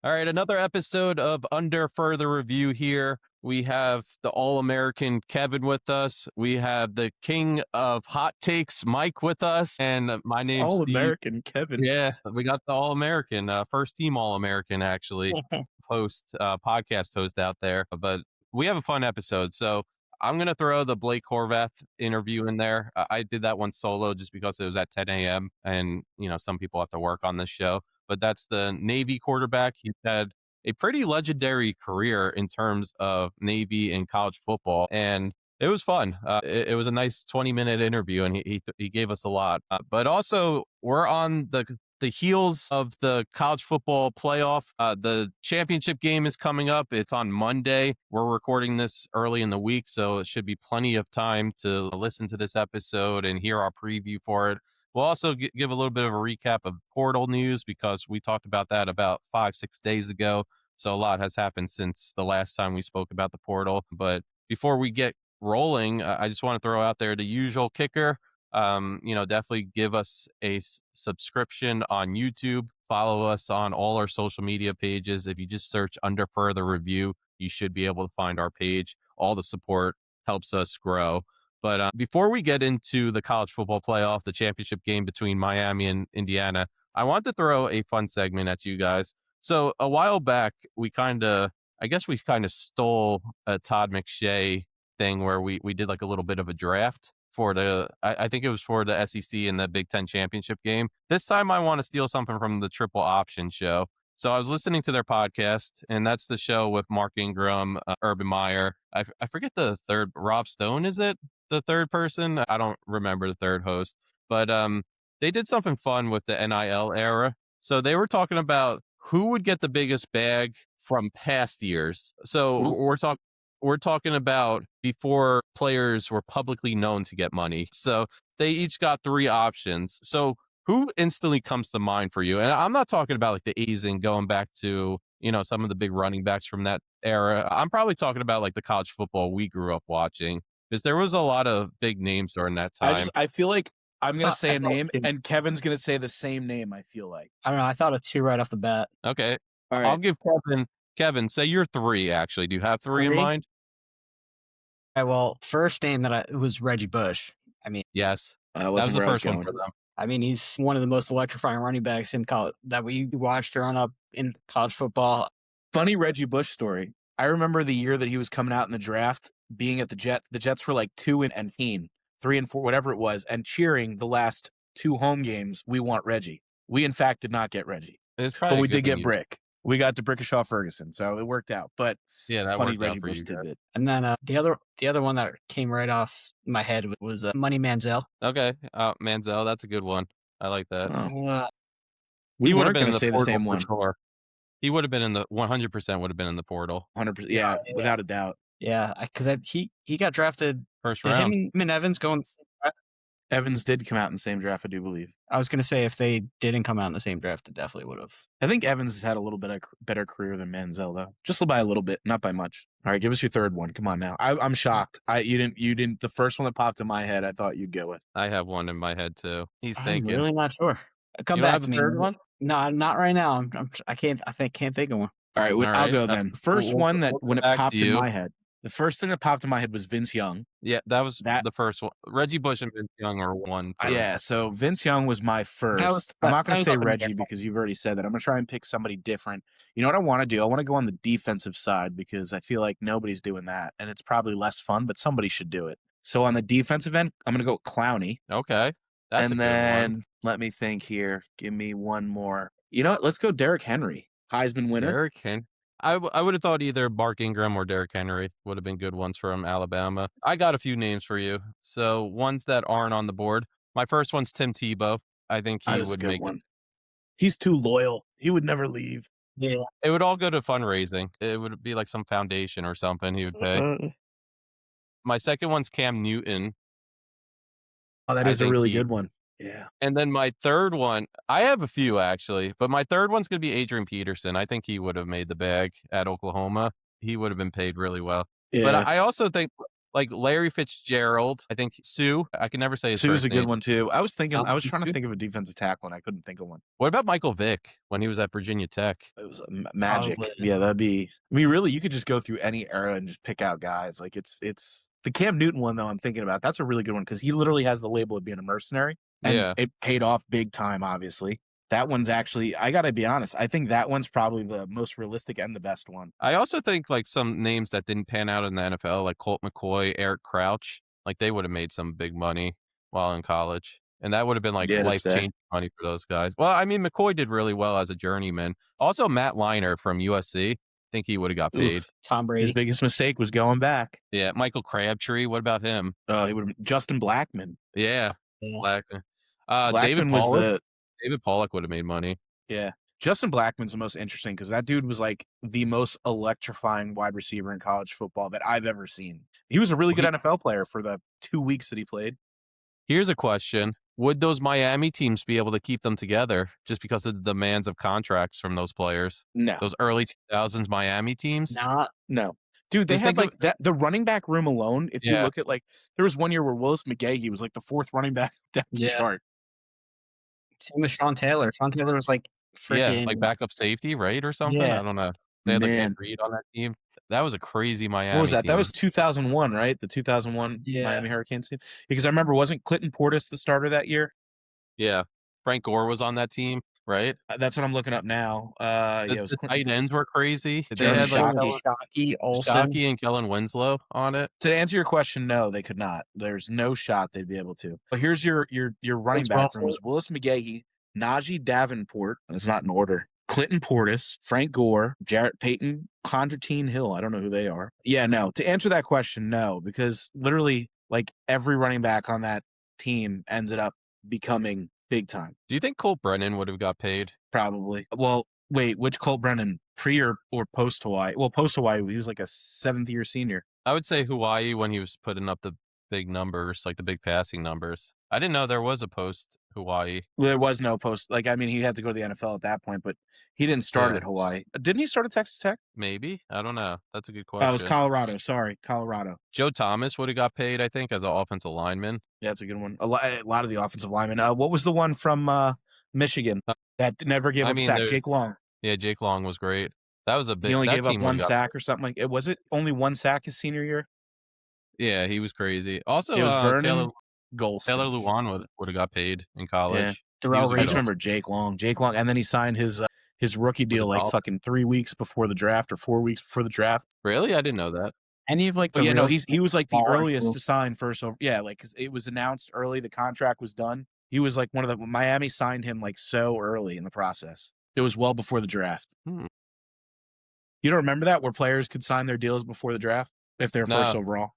All right, another episode of Under Further Review here. We have the All-American Kevin with us. We have the king of hot takes, Mike, with us. And my name's All Steve. American Kevin. Yeah, we got the All-American, first team All-American, actually, podcast host out there. But we have a fun episode. So I'm going to throw the Blake Horvath interview in there. I did that one solo just because it was at 10 a.m. And, some people have to work on this show. But that's the Navy quarterback. He's had a pretty legendary career in terms of Navy and college football. And it was fun. It was a nice 20-minute interview, and he gave us a lot. But also, we're on the heels of the college football playoff. The championship game is coming up. It's on Monday. We're recording this early in the week, so it should be plenty of time to listen to this episode and hear our preview for it. We'll also give a little bit of a recap of portal news because we talked about that about 5-6 days ago. So a lot has happened since the last time we spoke about the portal. But before we get rolling, I just want to throw out there the usual kicker. Definitely give us a subscription on YouTube. Follow us on all our social media pages. If you just search Under Further Review, you should be able to find our page. All the support helps us grow. But before we get into the college football playoff, the championship game between Miami and Indiana, I want to throw a fun segment at you guys. So a while back, we kind of stole a Todd McShay thing where we did like a little bit of a draft for I think it was for the SEC and the Big Ten championship game. This time I want to steal something from the Triple Option show. So I was listening to their podcast, and that's the show with Mark Ingram, Urban Meyer. I forget the third, Rob Stone, is it? The third person? I don't remember the third host, but they did something fun with the NIL era. So they were talking about who would get the biggest bag from past years. So we're talking about before players were publicly known to get money. So they each got three options. So who instantly comes to mind for you? And I'm not talking about like the 80s and going back to, some of the big running backs from that era. I'm probably talking about like the college football we grew up watching, because there was a lot of big names during that time. I feel like I'm going to say I a thought name, two. and Kevin's going to say the same name, I feel like. I don't know. I thought of two right off the bat. Okay. All I'll right. give Kevin, say you're three, actually. Do you have three in Three? mind? All right, well, first name that was Reggie Bush. Yes. That That was wasn't the where I was first one going. for them. He's one of the most electrifying running backs in college that we watched growing up in college football. Funny Reggie Bush story. I remember the year that he was coming out in the draft, being at the Jets. The Jets were like 2-15, 3-4, whatever it was, and cheering the last two home games, "We want Reggie." We, in fact, did not get Reggie, but we did get Brick. We got to Brickashaw Ferguson, so it worked out. But Yeah, that funny worked out Reggie for Bush you guys. tidbit. And then the other one that came right off my head was Money Manziel. Okay. Manziel, that's a good one. I like that. Oh. He We would have weren't been going in to the say the portal same for one. sure. He would have been in the 100% would have been in the portal. 100%. Yeah, without a doubt. Yeah, because he got drafted. First Did round. him and Evans go in the same draft? Evans did come out in the same draft, I do believe. I was going to say if they didn't come out in the same draft, it definitely would have. I think Evans has had a little bit better career than Manziel, though. Just by a little bit, not by much. All right, give us your third one. Come on now. I'm shocked. You didn't. The first one that popped in my head, I thought you'd go with. I have one in my head too. He's I'm thinking. really not sure. Come You don't back have to the me. third one? No, not right now. I can't think of one. All right, All I'll right. go then. First one that we'll when go it back popped to in you. my head, the first thing that popped in my head was Vince Young. Yeah, that was That- the first one. Reggie Bush and Vince Young are one. for- Yeah, so Vince Young was my first. I'm not going to say Reggie because you've already said that. I'm going to try and pick somebody different. You know what I want to do? I want to go on the defensive side because I feel like nobody's doing that, and it's probably less fun, but somebody should do it. So on the defensive end, I'm going to go Clowney. Okay. That's a And good then one. let me think here. Give me one more. You know what? Let's go Derrick Henry, Heisman winner. Derrick Henry. I would have thought either Mark Ingram or Derrick Henry would have been good ones from Alabama. I got a few names for you. So ones that aren't on the board. My first one's Tim Tebow. I think he That is a would good make one. He's too loyal. He would never leave. Yeah. it. Would all go to fundraising. It would be like some foundation or something he would pay. My second one's Cam Newton. Oh, that I is a think really he- good one. Yeah. And then my third one, I have a few actually, but my third one's going to be Adrian Peterson. I think he would have made the bag at Oklahoma. He would have been paid really well. Yeah. But I also think like Larry Fitzgerald. I think Sue. I can never say his Sue's first a good name. one too. I was trying to Sue? think of a defensive tackle and I couldn't think of one. What about Michael Vick when he was at Virginia Tech? It was magic. Probably. Yeah, that'd be. I mean, really, you could just go through any era and just pick out guys. Like it's the Cam Newton one though. I'm thinking about that's a really good one because he literally has the label of being a mercenary, and Yeah. it paid off big time. Obviously, that one's actually. I gotta be honest. I think that one's probably the most realistic and the best one. I also think like some names that didn't pan out in the NFL, like Colt McCoy, Eric Crouch, like they would have made some big money while in college. And that would have been like Yeah, to life stay. changing money for those guys. Well, I mean, McCoy did really well as a journeyman. Also, Matt Leinart from USC, I think he would have got Ooh. paid. Tom His Brady. biggest mistake was going back. Yeah, Michael Crabtree. What about him? He would have Justin Blackman. Yeah, Yeah. Blackman. David Blackman was Pollock. David Pollock would have made money. Yeah. Justin Blackman's the most interesting because that dude was like the most electrifying wide receiver in college football that I've ever seen. He was a really good NFL player for the 2 weeks that he played. Here's a question. Would those Miami teams be able to keep them together just because of the demands of contracts from those players? No. Those early 2000s Miami teams? No. Dude, they Just had think like of- that the running back room alone. If you Yeah. look at like there was one year where Willis McGahee was like the fourth running back down the Yeah. chart. Same with Sean Taylor. Sean Taylor was like freaking. Yeah, like backup safety, right? Or something? Yeah. I don't know. They had like Man. Ed Reed on that team. That was a crazy Miami What was that? team. That was 2001, right? The 2001 Yeah. Miami Hurricanes team. Because I remember wasn't Clinton Portis the starter that year? Yeah. Frank Gore was on that team, right? That's what I'm looking up now. The, it was the Clinton. tight ends were crazy. They Jeremy had like Shockey. Olsen. Shockey and Kellen Winslow on it. To answer your question, no, they could not. There's no shot they'd be able to. But here's your running What's back Russell? room: was Willis McGahee, Najee Davenport. It's not in order. Clinton Portis, Frank Gore, Jarrett Payton, Condratine Hill. I don't know who they are. Yeah, no. To answer that question, no, because literally, like every running back on that team ended up becoming big time. Do you think Colt Brennan would have got paid? Probably. Well, wait, which Colt Brennan? Pre or post Hawaii? Well, post Hawaii, he was like a 7th-year senior. I would say Hawaii when he was putting up the big numbers, like the big passing numbers. I didn't know there was a post Hawaii. Well, there was no post. Like, I mean, he had to go to the NFL at that point, but he didn't start Yeah. at Hawaii. Didn't he start at Texas Tech? Maybe. I don't know. That's a good Oh, question. it was Colorado. Sorry, Colorado. Joe Thomas would have got paid, I think, as an offensive lineman. Yeah, that's a good one. A lot of the offensive linemen. What was the one from Michigan that never gave I up a mean, sack? there's- Jake Long. Yeah, Jake Long was great. That was a big. He only that gave up team one would've got- sack or something like it. Was it only one sack his senior year? Yeah, he was crazy. Also, It was Vernon Taylor Golston. Luan would have got paid in college. Darrell was a I good just Reese. remember Jake Long, and then he signed his rookie deal like Dolphins. fucking 3 weeks before the draft or 4 weeks before the draft. Really? I didn't know that. Any of like the But yeah, no, real he was like the smaller earliest schools. to sign first over. Yeah, like 'cause it was announced early, the contract was done. He was like one of the Miami signed him like so early in the process. It was well before the draft. Hmm. You don't remember that where players could sign their deals before the draft if they're first No. overall?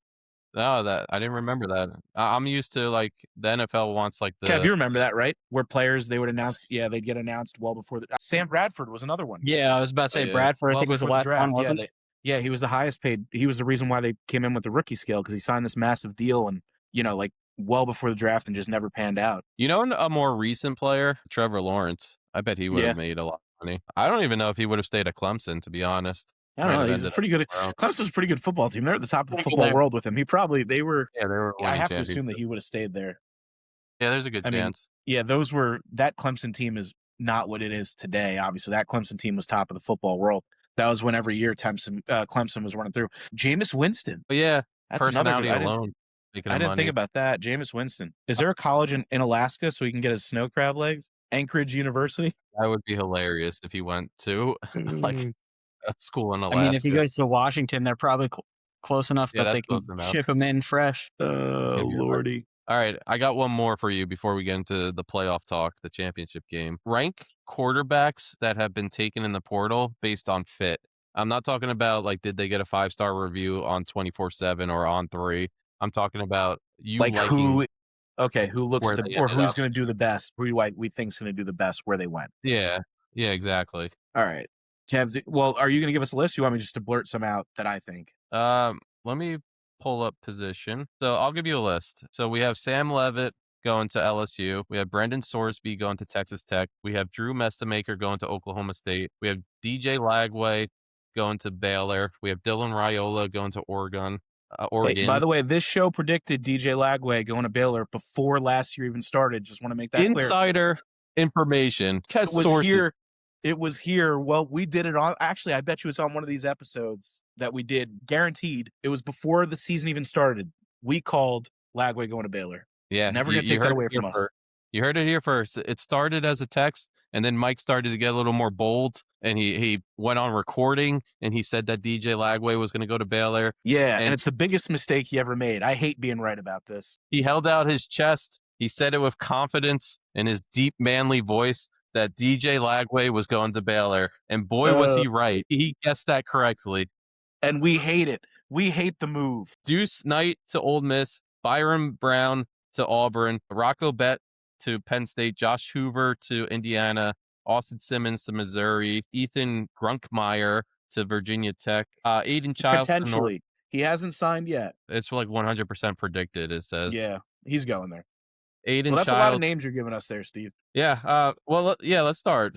No, that I didn't remember that. I'm used to like the NFL wants like the. Kev, you remember that, right? Where players they would announce, they'd get announced well before the. Sam Bradford was another one. Yeah, I was about to say yeah. Bradford. I Well think was the before last one, draft. wasn't it? Yeah, he was the highest paid. He was the reason why they came in with the rookie scale because he signed this massive deal and like well before the draft and just never panned out. You know, a more recent player, Trevor Lawrence. I bet he would have made a lot of money. I don't even know if he would have stayed at Clemson, to be honest. I don't Might know. have He's ended pretty good. up- Clemson's a pretty good football team. They're at the top of the Pretty football good. world with him. They were. Yeah, they were. I winning have to assume that championships. he would have stayed there. Yeah, there's a good I mean, chance. Yeah, that Clemson team is not what it is today. Obviously, that Clemson team was top of the football world. That was when every year Clemson was running through. Jameis Winston. But yeah, That's another personality good. alone. I didn't think about that. Jameis Winston. Is there a college in Alaska so he can get his snow crab legs? Anchorage University. That would be hilarious if he went to like a school in Alaska. I mean, if he goes to Washington, they're probably close enough Yeah, that they that's can close enough. ship him in fresh. Oh gonna be lordy. All right, I got one more for you before we get into the playoff talk, the championship game. Rank quarterbacks that have been taken in the portal based on fit. I'm not talking about like did they get a 5-star review on 24/7 or on 3. I'm talking about you Like liking who? Okay, who looks where the they or ended who's up. going to do the best? Who we think's going to do the best where they went? Yeah, exactly. All right, Kev. Well, are you going to give us a list? You want me just to blurt some out that I think? Let me pull up position. So I'll give you a list. So we have Sam Levitt going to LSU. We have Brendan Sorsby going to Texas Tech. We have Drew Mestamaker going to Oklahoma State. We have DJ Lagway going to Baylor. We have Dylan Raiola going to Oregon. Oregon. Hey, by the way, this show predicted DJ Lagway going to Baylor before last year even started. Just want to make that clear. Insider information. It was here. It was here. Well, we did it on. Actually, I bet you it's on one of these episodes that we did. Guaranteed. It was before the season even started. We called Lagway going to Baylor. Yeah, Never gonna take that away from us. You heard it here first. It started as a text, and then Mike started to get a little more bold, and he went on recording, and he said that DJ Lagway was going to go to Baylor. Yeah, and it's the biggest mistake he ever made. I hate being right about this. He held out his chest. He said it with confidence in his deep, manly voice that DJ Lagway was going to Baylor, and boy, was he right. He guessed that correctly. And we hate it. We hate the move. Deuce Knight to Ole Miss, Byron Brown to Auburn, Rocco Bett to Penn State, Josh Hoover to Indiana, Austin Simmons to Missouri, Ethan Grunkmeyer to Virginia Tech, Aiden Childs potentially. He hasn't signed yet. It's like 100% predicted, it says. Yeah, he's going there. Aiden well, that's Childs. a lot of names you're giving us there, Steve. Yeah. Let's start.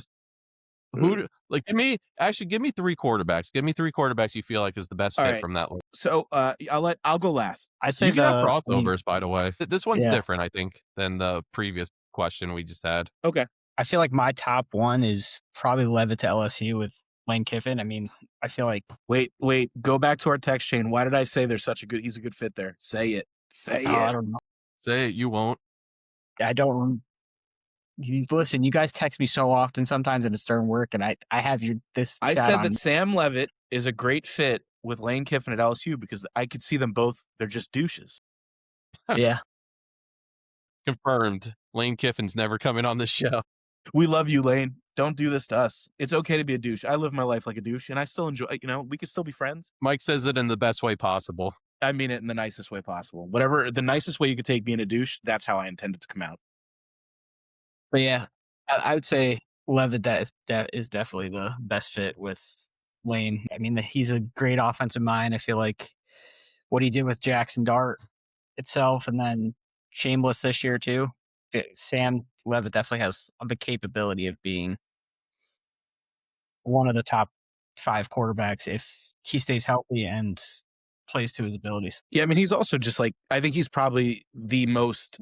Who give me 3 quarterbacks. Give me 3 quarterbacks you feel like is the best fit from that list. So I'll go last. I say you can have crossovers, by the way. This one's different, I think, than the previous question we just had. Okay. I feel like my top one is probably Levitt to LSU with Lane Kiffin. I mean, I feel like wait, go back to our text chain. Why did I say he's a good fit there? Say it. I don't know. Say it, you won't. I don't. Listen, you guys text me so often sometimes and it's during work, and I have this. I said that Sam Levitt is a great fit with Lane Kiffin at LSU because I could see them both. They're just douches. Yeah. Confirmed. Lane Kiffin's never coming on the show. We love you, Lane. Don't do this to us. It's okay to be a douche. I live my life like a douche, and I still enjoy. We could still be friends. Mike says it in the best way possible. I mean it in the nicest way possible. Whatever the nicest way you could take being a douche, that's how I intend it to come out. But yeah, I would say Levitt that is definitely the best fit with Lane. I mean, he's a great offensive mind. I feel like what he did with Jackson Dart itself, and then Shameless this year too. Sam Levitt definitely has the capability of being one of the top 5 quarterbacks if he stays healthy and plays to his abilities. Yeah, I mean, he's also just I think he's probably the most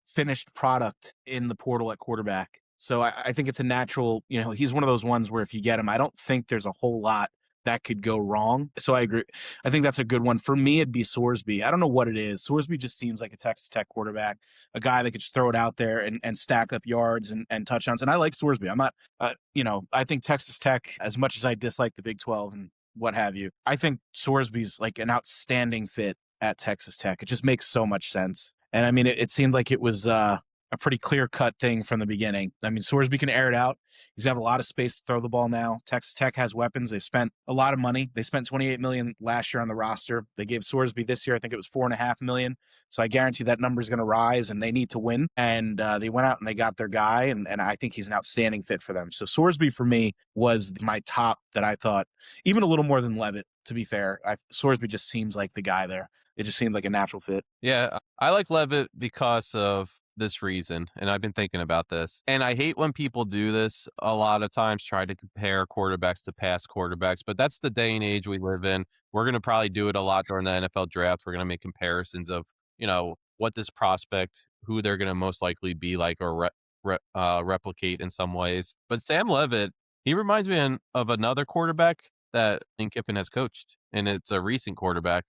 finished product in the portal at quarterback. So I think it's a natural, he's one of those ones where if you get him, I don't think there's a whole lot that could go wrong. So I agree. I think that's a good one. For me, it'd be Sorsby. I don't know what it is. Sorsby just seems like a Texas Tech quarterback, a guy that could just throw it out there and stack up yards and touchdowns. And I like Sorsby. I'm not, I think Texas Tech, as much as I dislike the Big 12 and what have you, I think Sorsby's like an outstanding fit at Texas Tech. It just makes so much sense. And I mean, it seemed like it was a pretty clear-cut thing from the beginning. I mean, Sorsby can air it out. He's have a lot of space to throw the ball now. Texas Tech has weapons. They've spent a lot of money. They spent $28 million last year on the roster. They gave Sorsby this year, I think it was $4.5 million. So I guarantee that number is going to rise, and they need to win. And they went out and they got their guy, and I think he's an outstanding fit for them. So Sorsby, for me, was my top that I thought, even a little more than Levitt, to be fair. Sorsby just seems like the guy there. It just seemed like a natural fit. Yeah, I like Levitt because of this reason, and I've been thinking about this. And I hate when people do this a lot of times, try to compare quarterbacks to past quarterbacks, but that's the day and age we live in. We're going to probably do it a lot during the NFL draft. We're going to make comparisons of, what this prospect, who they're going to most likely be like or replicate in some ways. But Sam Levitt, he reminds me of another quarterback that Lane Kiffin has coached, and it's a recent quarterback.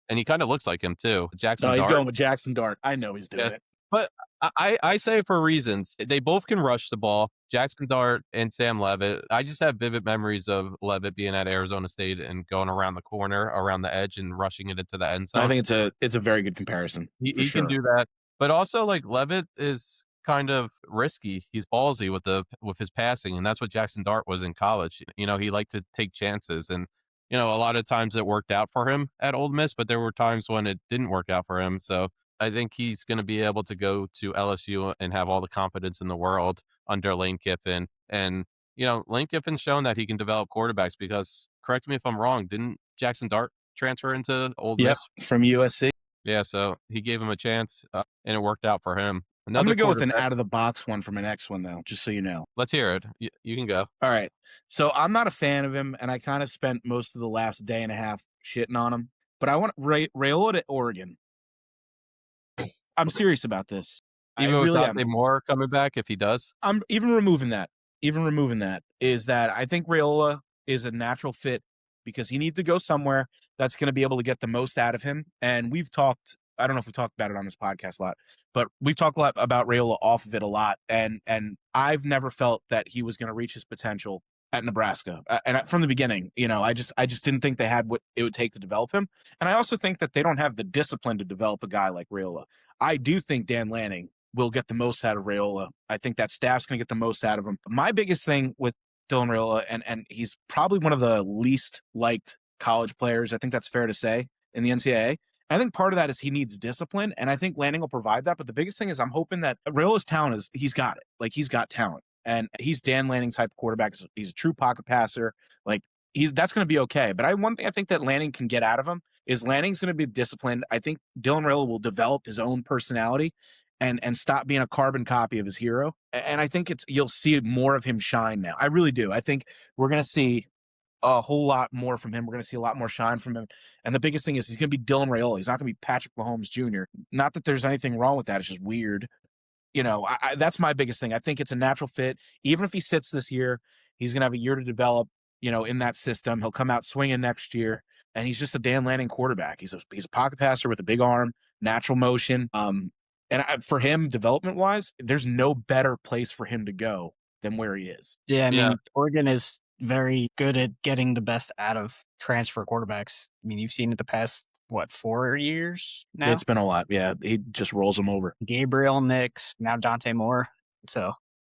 And he kind of looks like him too. Jackson Dart. He's going with Jackson Dart. I know he's doing it. But I say it for reasons. They both can rush the ball. Jackson Dart and Sam Levitt. I just have vivid memories of Levitt being at Arizona State and going around the corner, around the edge, and rushing it into the end zone. I think it's a very good comparison. He can do that. But also, like, Levitt is kind of risky. He's ballsy with his passing, and that's what Jackson Dart was in college. He liked to take chances, and a lot of times it worked out for him at Ole Miss, but there were times when it didn't work out for him. So I think he's going to be able to go to LSU and have all the confidence in the world under Lane Kiffin. And, Lane Kiffin's shown that he can develop quarterbacks because, correct me if I'm wrong, didn't Jackson Dart transfer into Ole Miss? Yep, from USC. Yeah, so he gave him a chance, and it worked out for him. I'm going to go with an out-of-the-box one for my next one, though, just so you know. Let's hear it. You can go. All right. So I'm not a fan of him, and I kind of spent most of the last day and a half shitting on him. but I want Raiola to Oregon. I'm serious about this. I Even with really am. Dante Moore coming back, if he does. I'm even removing that. Is that I think Raiola is a natural fit because he needs to go somewhere that's going to be able to get the most out of him. And we've talked. I don't know if we talked about it on this podcast a lot, but we've talked a lot about Raiola off of it a lot. And I've never felt that he was going to reach his potential at Nebraska. And from the beginning, I just didn't think they had what it would take to develop him. And I also think that they don't have the discipline to develop a guy like Raiola. I do think Dan Lanning will get the most out of Raiola. I think that staff's going to get the most out of him. My biggest thing with Dylan Raiola, and he's probably one of the least liked college players, I think that's fair to say, in the NCAA. I think part of that is he needs discipline, and I think Lanning will provide that. But the biggest thing is I'm hoping that Raiola's talent is he's got it. Like, he's got talent. And he's Dan Lanning type of quarterback. He's a true pocket passer. Like, that's going to be okay. But one thing I think that Lanning can get out of him is Lanning's going to be disciplined. I think Dylan Raiola will develop his own personality and stop being a carbon copy of his hero. And I think you'll see more of him shine now. I really do. I think we're going to see a whole lot more from him. We're going to see a lot more shine from him. And the biggest thing is he's going to be Dylan Raiola. He's not going to be Patrick Mahomes Jr. Not that there's anything wrong with that. It's just weird. That's my biggest thing. I think it's a natural fit. Even if he sits this year, he's going to have a year to develop, in that system. He'll come out swinging next year, and he's just a Dan Lanning quarterback. He's a pocket passer with a big arm, natural motion. For him, development-wise, there's no better place for him to go than where he is. Yeah, I mean, Oregon is very good at getting the best out of transfer quarterbacks. I mean, you've seen it the past, 4 years now? It's been a lot, yeah. He just rolls them over. Gabriel Nix, now Dante Moore.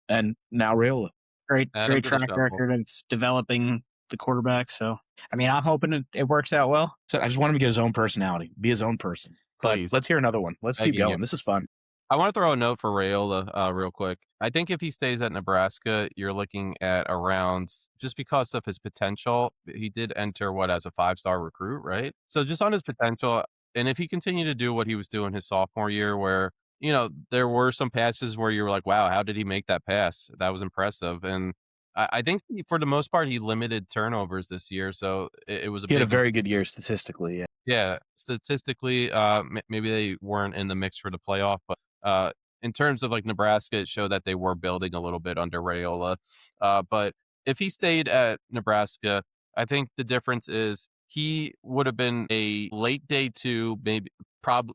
And now Raiola. Great track record of developing the quarterback. So, I mean, I'm hoping it works out well. So I just want him to get his own personality, be his own person. But let's hear another one. Let's keep going. This is fun. I want to throw a note for Raiola real quick. I think if he stays at Nebraska, you're looking at around, just because of his potential, he did enter as a 5-star recruit, right? So just on his potential, and if he continued to do what he was doing his sophomore year, where, there were some passes where you were like, wow, how did he make that pass? That was impressive. And I think for the most part, he limited turnovers this year. So it was he had a very good year statistically. Yeah. Yeah. Statistically, maybe they weren't in the mix for the playoff, but in terms of like Nebraska, it showed that they were building a little bit under Raiola. But if he stayed at Nebraska, I think the difference is he would have been a late day 2, maybe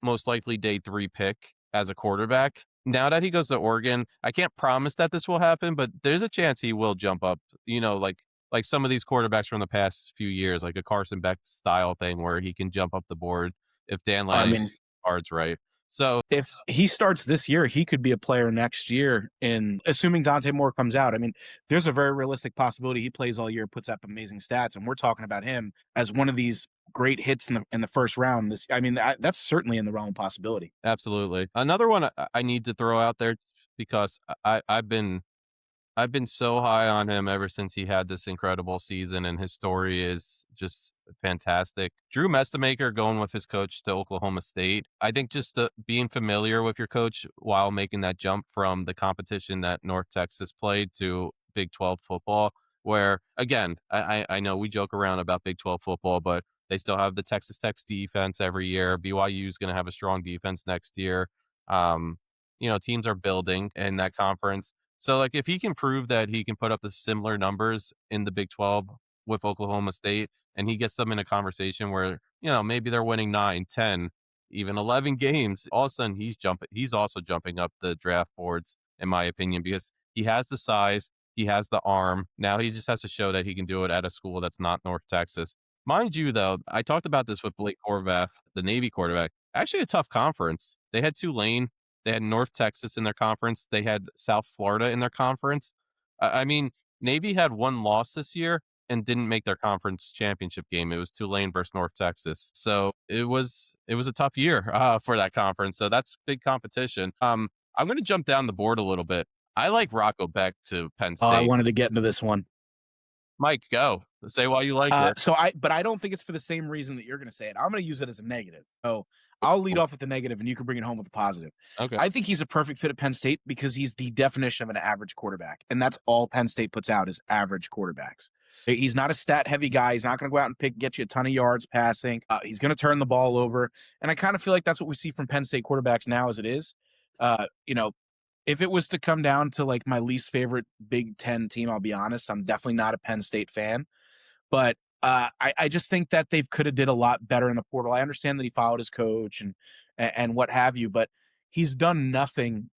most likely day 3 pick as a quarterback. Now that he goes to Oregon, I can't promise that this will happen, but there's a chance he will jump up, like some of these quarterbacks from the past few years, like a Carson Beck style thing where he can jump up the board if Dan Lanning cards right. So if he starts this year, he could be a player next year, assuming Dante Moore comes out. I mean, there's a very realistic possibility he plays all year, puts up amazing stats, and we're talking about him as one of these great hits in the first round. That's certainly in the realm of possibility. Absolutely. Another one I need to throw out there, because I've been so high on him ever since he had this incredible season, and his story is just fantastic. Drew Mestamaker going with his coach to Oklahoma State. I think just being familiar with your coach while making that jump from the competition that North Texas played to Big 12 football, where, again, I know we joke around about Big 12 football, but they still have the Texas Tech defense every year. BYU is going to have a strong defense next year. Teams are building in that conference. So, like, if he can prove that he can put up the similar numbers in the Big 12 with Oklahoma State, and he gets them in a conversation where, maybe they're winning 9, 10, even 11 games, all of a sudden he's also jumping up the draft boards, in my opinion, because he has the size, he has the arm. Now he just has to show that he can do it at a school that's not North Texas. Mind you, though, I talked about this with Blake Horvath, the Navy quarterback. Actually a tough conference. They had Tulane. They had North Texas in their conference. They had South Florida in their conference. I mean, Navy had one loss this year and didn't make their conference championship game. It was Tulane versus North Texas. So it was a tough year for that conference. So that's big competition. I'm going to jump down the board a little bit. I like Rocco Beck to Penn State. I wanted to get into this one. Mike, go. Say why you like it. But I don't think it's for the same reason that you're going to say it. I'm going to use it as a negative. So I'll lead off with the negative, and you can bring it home with a positive. Okay. I think he's a perfect fit at Penn State because he's the definition of an average quarterback, and that's all Penn State puts out is average quarterbacks. He's not a stat-heavy guy. He's not going to go out and get you a ton of yards passing. He's going to turn the ball over, and I kind of feel like that's what we see from Penn State quarterbacks now, as it is. If it was to come down to like my least favorite Big Ten team, I'll be honest, I'm definitely not a Penn State fan. But I just think that they could have did a lot better in the portal. I understand that he followed his coach and what have you, but he's done nothing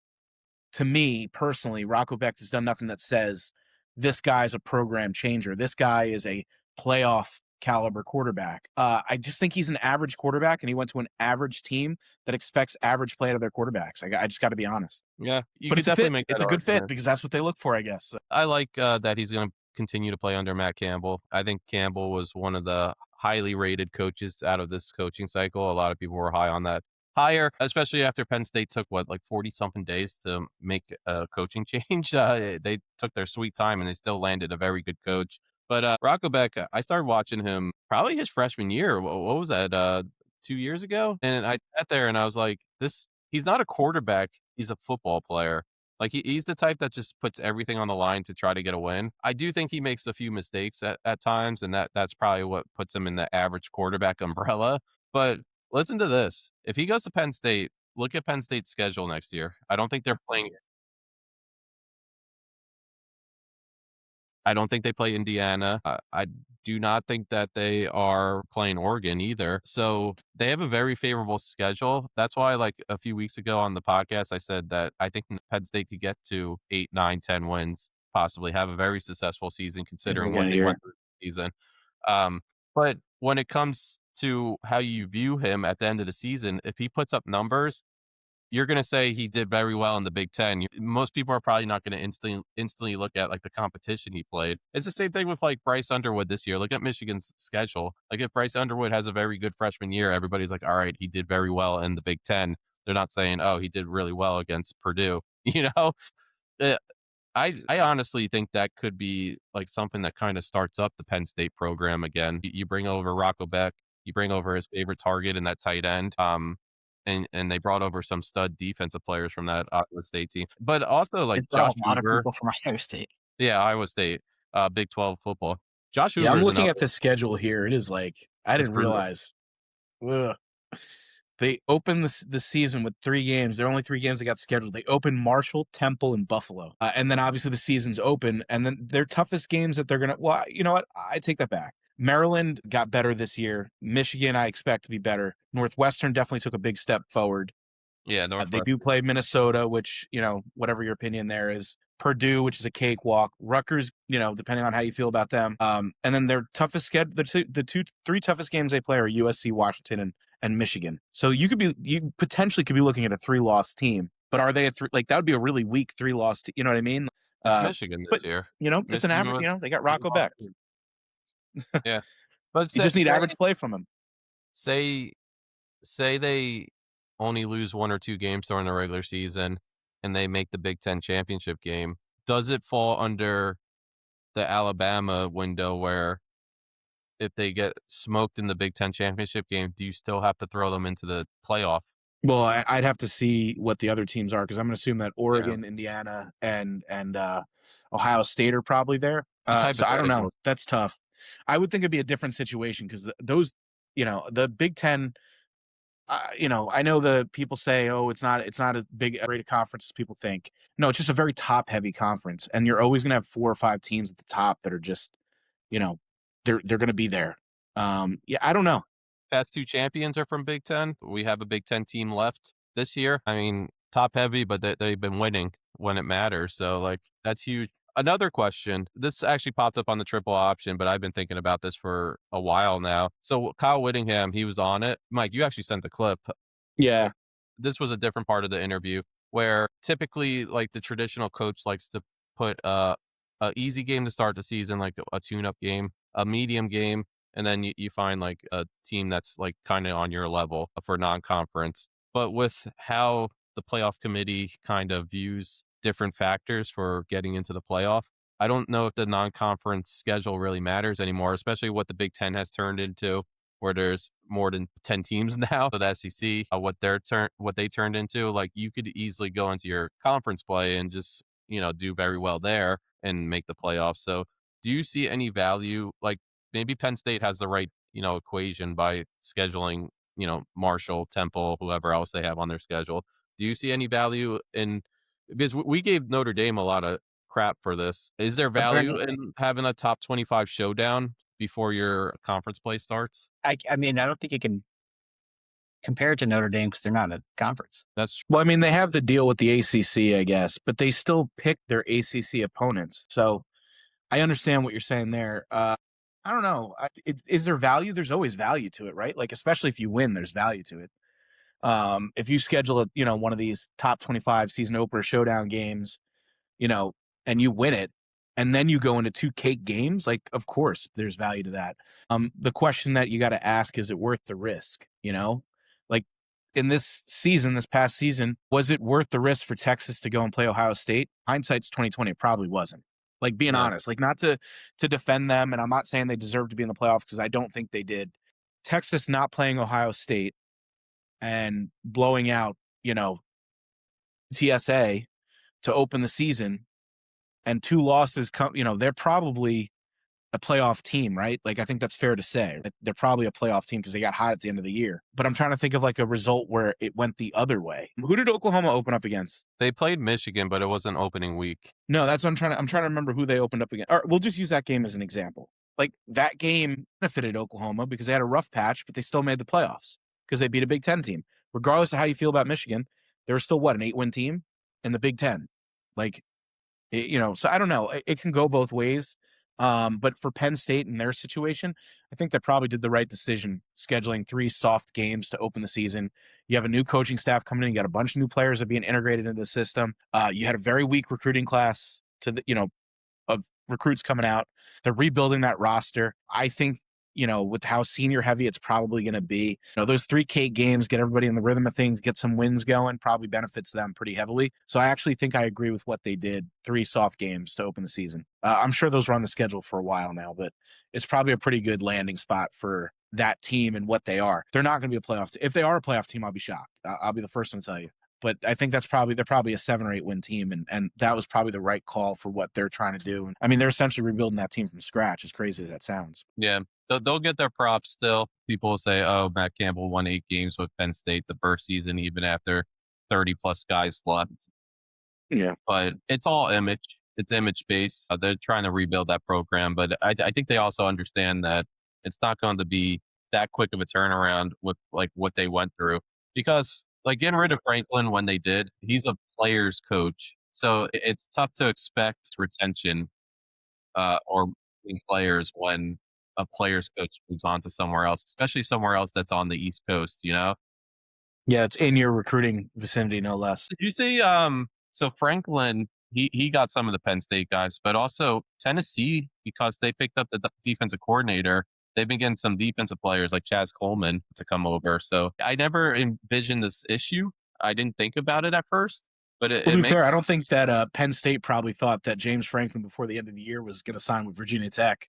to me personally. Rocco Becht has done nothing that says this guy's a program changer. This guy is a playoff caliber quarterback. I just think he's an average quarterback, and he went to an average team that expects average play out of their quarterbacks. I just got to be honest. Yeah, you But could it's a definitely fit. make that It's a good fit argument. because that's what they look for, I guess. I like that he's going to continue to play under Matt Campbell. I think Campbell was one of the highly rated coaches out of this coaching cycle. A lot of people were high on that hire, especially after Penn State took like 40 something days to make a coaching change. They took their sweet time and they still landed a very good coach. But Rocco Beck, I started watching him probably his freshman year. What was that? 2 years ago? And I sat there and I was like, he's not a quarterback. He's a football player. Like he's the type that just puts everything on the line to try to get a win. I do think he makes a few mistakes at times, and that's probably what puts him in the average quarterback umbrella. But listen to this. If he goes to Penn State, look at Penn State's schedule next year. I don't think they play Indiana. I do not think that they are playing Oregon either. So they have a very favorable schedule. That's why, like a few weeks ago on the podcast, I said that I think Penn State could get to 8, 9, 10 wins, possibly have a very successful season considering what they went through the season. But when it comes to how you view him at the end of the season, if he puts up numbers, you're going to say he did very well in the Big Ten. Most people are probably not going to instantly look at like the competition he played. It's the same thing with like Bryce Underwood this year. Look at Michigan's schedule. Like if Bryce Underwood has a very good freshman year, everybody's like, all right, he did very well in the Big Ten. They're not saying, oh, he did really well against Purdue. Uh, I honestly think that could be like something that kind of starts up the Penn State program again. You bring over Rocco Beck, you bring over his favorite target in that tight end. And they brought over some stud defensive players from that Iowa State team. But also like Josh a lot of Hoover. people from Iowa State. Yeah, Iowa State, Big 12 football. Josh Hoover. Yeah, I'm looking at the schedule here. It is like I didn't brutal. realize. Ugh. They opened the season with 3 games. There are only 3 games that got scheduled. They opened Marshall, Temple, and Buffalo. And then obviously the season's open. And then their toughest games that they're going to, well, you know what? I take that back. Maryland got better this year. Michigan, I expect to be better. Northwestern definitely took a big step forward. Yeah, They do play Minnesota, which, whatever your opinion there is. Purdue, which is a cakewalk. Rutgers, depending on how you feel about them. And then their toughest schedule, the 3 toughest games they play are USC, Washington, and Michigan. So you potentially could be looking at a 3-loss team. But are they a 3? Like that would be a really weak 3-loss team. You know what I mean? It's Michigan this year. It's an average. They got Rocco Becht. Yeah, but you just need average play from him. Say they only lose 1 or 2 games during the regular season and they make the Big Ten championship game. Does it fall under the Alabama window where if they get smoked in the Big Ten championship game, do you still have to throw them into the playoff? Well, I'd have to see what the other teams are because I'm going to assume that Oregon, Indiana, and Ohio State are probably there. So I don't know. That's tough. I would think it'd be a different situation because those, the Big Ten. I know the people say, oh, it's not as big a conference as people think. No, it's just a very top heavy conference, and you're always going to have 4 or 5 teams at the top that are just, they're going to be there. I don't know. Past 2 champions are from Big Ten. We have a Big Ten team left this year. I mean, top heavy, but they've been winning when it matters. So like that's huge. Another question. This actually popped up on the triple option, but I've been thinking about this for a while now. So Kyle Whittingham, he was on it. Mike, you actually sent the clip. Yeah. This was a different part of the interview where typically like the traditional coach likes to put a easy game to start the season, like a tune-up game, a medium game, and then you find like a team that's like kind of on your level for non-conference. But with how the playoff committee kind of views different factors for getting into the playoff, I don't know if the non-conference schedule really matters anymore, especially what the Big Ten has turned into, where there's more than 10 teams now. So the SEC, what they turned into, like you could easily go into your conference play and just do very well there and make the playoffs. So do you see any value? Like maybe Penn State has the right equation by scheduling Marshall, Temple, whoever else they have on their schedule. Do you see any value in because we gave Notre Dame a lot of crap for this. Is there value Apparently, in having a top 25 showdown before your conference play starts? I mean, I don't think you can compare it to Notre Dame because they're not in a conference. That's well, I mean, they have the deal with the ACC, I guess, but they still pick their ACC opponents. So I understand what you're saying there. I don't know. Is there value? There's always value to it, right? Like, especially if you win, there's value to it. If you schedule one of these top 25 season opener showdown games, you know, and you win it, and then you go into 2 cake games, like, of course, there's value to that. The question that you got to ask, is it worth the risk? Like in this past season, was it worth the risk for Texas to go and play Ohio State? Hindsight's 2020, it probably wasn't. Like being yeah. honest, like not to defend them, and I'm not saying they deserve to be in the playoffs because I don't think they did. Texas not playing Ohio State and blowing out, TSA to open the season, and 2 losses come, they're probably a playoff team, right? Like, I think that's fair to say. They're probably a playoff team because they got hot at the end of the year. But I'm trying to think of like a result where it went the other way. Who did Oklahoma open up against? They played Michigan, but it wasn't opening week. No, that's what I'm trying to remember who they opened up against. Or we'll just use that game as an example. Like that game benefited Oklahoma because they had a rough patch, but they still made the playoffs because they beat a Big Ten team. Regardless of how you feel about Michigan, they were still an 8-win team in the Big Ten. Like, so I don't know. It can go both ways. But for Penn State in their situation, I think they probably did the right decision scheduling 3 soft games to open the season. You have a new coaching staff coming in. You got a bunch of new players that are being integrated into the system. You had a very weak recruiting class of recruits coming out. They're rebuilding that roster. I think, with how senior heavy it's probably going to be, those 3K games, get everybody in the rhythm of things, get some wins going, probably benefits them pretty heavily. So I actually think I agree with what they did. 3 soft games to open the season. I'm sure those were on the schedule for a while now, but it's probably a pretty good landing spot for that team and what they are. They're not going to be a playoff team. If they are a playoff team, I'll be shocked. I'll be the first one to tell you. But I think they're probably a 7 or 8 win team, and that was probably the right call for what they're trying to do. And I mean, they're essentially rebuilding that team from scratch, as crazy as that sounds. Yeah, they'll get their props still. People will say, "Oh, Matt Campbell won 8 games with Penn State the first season, even after 30 plus guys left." Yeah, but it's all image. It's image based. They're trying to rebuild that program, but I think they also understand that it's not going to be that quick of a turnaround with like what they went through because like getting rid of Franklin when they did, he's a player's coach. So it's tough to expect retention or players when a player's coach moves on to somewhere else, especially somewhere else that's on the East Coast, Yeah, it's in your recruiting vicinity, no less. Did you see so Franklin he got some of the Penn State guys, but also Tennessee, because they picked up the defensive coordinator, they've been getting some defensive players like Chaz Coleman to come over. So I never envisioned this issue. I didn't think about it at first, but to be fair, I don't think that Penn State probably thought that James Franklin before the end of the year was going to sign with Virginia Tech.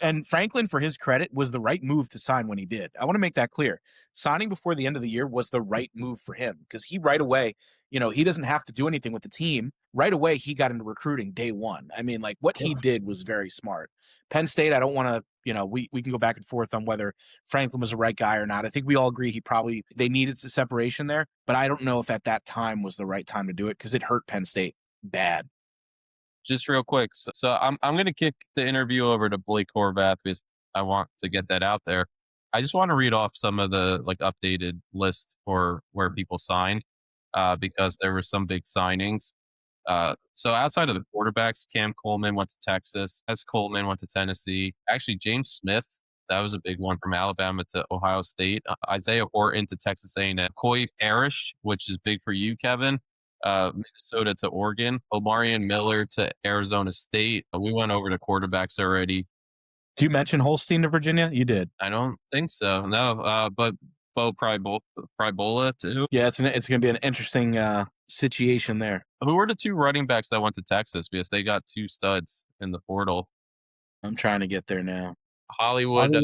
And Franklin, for his credit, was the right move to sign when he did. I want to make that clear. Signing before the end of the year was the right move for him because he right away, he doesn't have to do anything with the team. Right away, he got into recruiting day one. I mean, like what he did was very smart. Penn State, I don't want to, we can go back and forth on whether Franklin was the right guy or not. I think we all agree they needed the separation there, but I don't know if at that time was the right time to do it because it hurt Penn State bad. Just real quick. So I'm going to kick the interview over to Blake Horvath because I want to get that out there. I just want to read off some of the like updated list for where people signed because there were some big signings. So outside of the quarterbacks, Cam Coleman went to Texas. S. Coleman went to Tennessee. Actually, James Smith, that was a big one from Alabama to Ohio State. Isaiah Horton to Texas A&M. Coy Parrish, which is big for you, Kevin. Minnesota to Oregon, Omarion Miller to Arizona State. We went over to quarterbacks already. Do you mention Holstein to Virginia? You did. I don't think so. No, but Bo Pribola too. Yeah, it's going to be an interesting situation there. Who were the two running backs that went to Texas? Because they got two studs in the portal. I'm trying to get there now. Hollywood.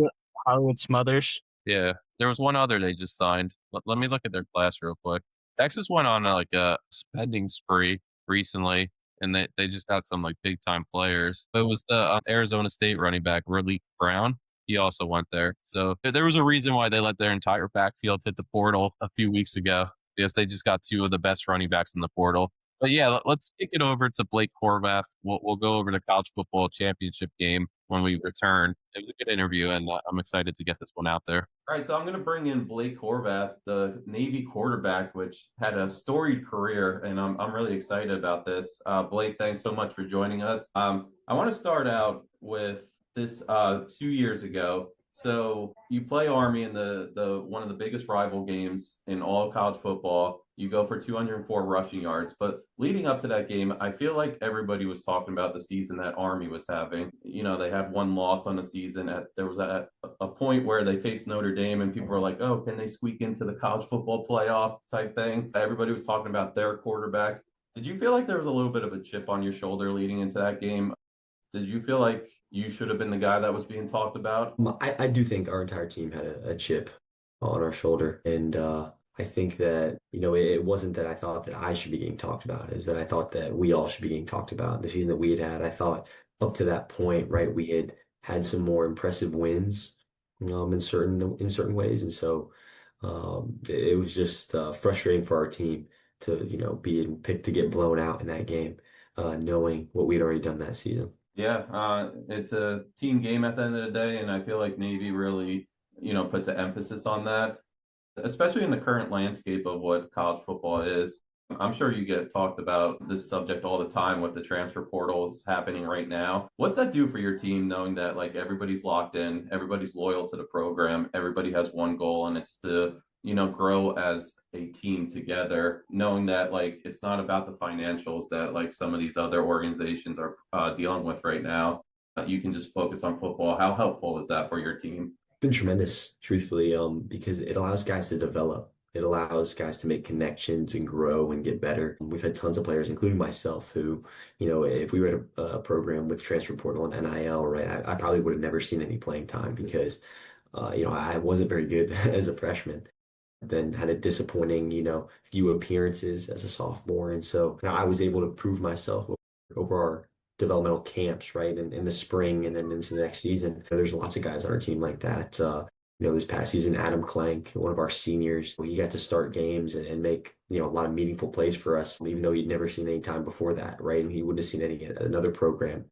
Hollywood Smothers. Yeah, there was one other they just signed. Let me look at their class real quick. Texas went on like a spending spree recently, and they just got some like big time players. It was the Arizona State running back Raleek Brown. He also went there. So there was a reason why they let their entire backfield hit the portal a few weeks ago, because they just got two of the best running backs in the portal. But yeah, let's kick it over to Blake Horvath. We'll go over the college football championship game when we return. It was a good interview, and I'm excited to get this one out there. All right, so I'm going to bring in Blake Horvath, the Navy quarterback, which had a storied career, and I'm really excited about this. Blake, thanks so much for joining us. I want to start out with this 2 years ago. So you play Army in the one of the biggest rival games in all of college football. You go for 204 rushing yards. But leading up to that game, I feel like everybody was talking about the season that Army was having. You know, they had one loss on the season. There was a point where they faced Notre Dame, and people were like, oh, can they squeak into the college football playoff type thing? Everybody was talking about their quarterback. Did you feel like there was a little bit of a chip on your shoulder leading into that game? Did you feel like you should have been the guy that was being talked about? I do think our entire team had a chip on our shoulder. And I think that, it wasn't that I thought that I should be getting talked about, is that I thought that we all should be getting talked about. The season that we had, I thought up to that point, right, we had some more impressive wins in certain ways. And so it was just frustrating for our team to, be picked to get blown out in that game, knowing what we'd already done that season. Yeah, it's a team game at the end of the day, and I feel like Navy really, puts an emphasis on that, especially in the current landscape of what college football is. I'm sure you get talked about this subject all the time with the transfer portal is happening right now. What's that do for your team, knowing that like everybody's locked in, everybody's loyal to the program, everybody has one goal, and it's to grow as a team together, knowing that like it's not about the financials that like some of these other organizations are dealing with right now. You can just focus on football. How helpful is that for your team? It's been tremendous, truthfully, because it allows guys to develop. It allows guys to make connections and grow and get better. We've had tons of players, including myself, who, if we were at a program with transfer portal and NIL, right, I probably would have never seen any playing time because, I wasn't very good as a freshman. Then had a disappointing, few appearances as a sophomore. And so I was able to prove myself over our developmental camps, right? In the spring and then into the next season. There's lots of guys on our team like that. This past season, Adam Clank, one of our seniors, he got to start games and make, a lot of meaningful plays for us, even though he'd never seen any time before that, right? And he wouldn't have seen any at another program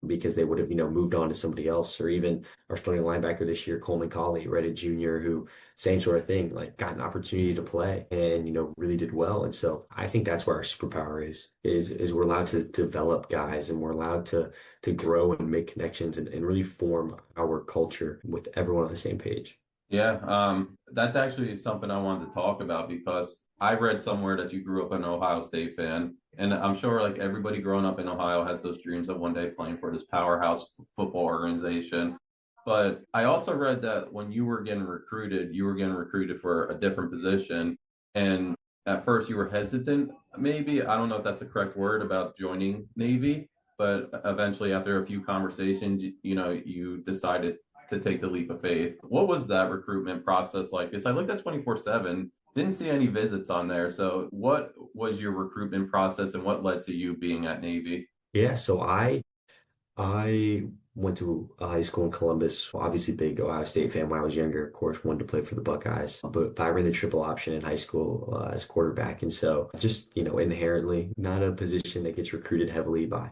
because they would have, moved on to somebody else. Or even our starting linebacker this year, Coleman Colley, right, a junior who, same sort of thing, like got an opportunity to play and, really did well. And so I think that's where our superpower is we're allowed to develop guys and we're allowed to grow and make connections and really form our culture with everyone on the same page. Yeah, that's actually something I wanted to talk about because I read somewhere that you grew up an Ohio State fan. And I'm sure like everybody growing up in Ohio has those dreams of one day playing for this powerhouse football organization. But I also read that when you were getting recruited, you were getting recruited for a different position. And at first you were hesitant, maybe. I don't know if that's the correct word about joining Navy, but eventually after a few conversations, you decided to take the leap of faith. What was that recruitment process like? Because I looked at 24/7, didn't see any visits on there. So what was your recruitment process and what led to you being at Navy? Yeah, so I went to a high school in Columbus. Obviously, big Ohio State fan when I was younger. Of course, wanted to play for the Buckeyes. But I ran the triple option in high school as a quarterback, and so just inherently not a position that gets recruited heavily by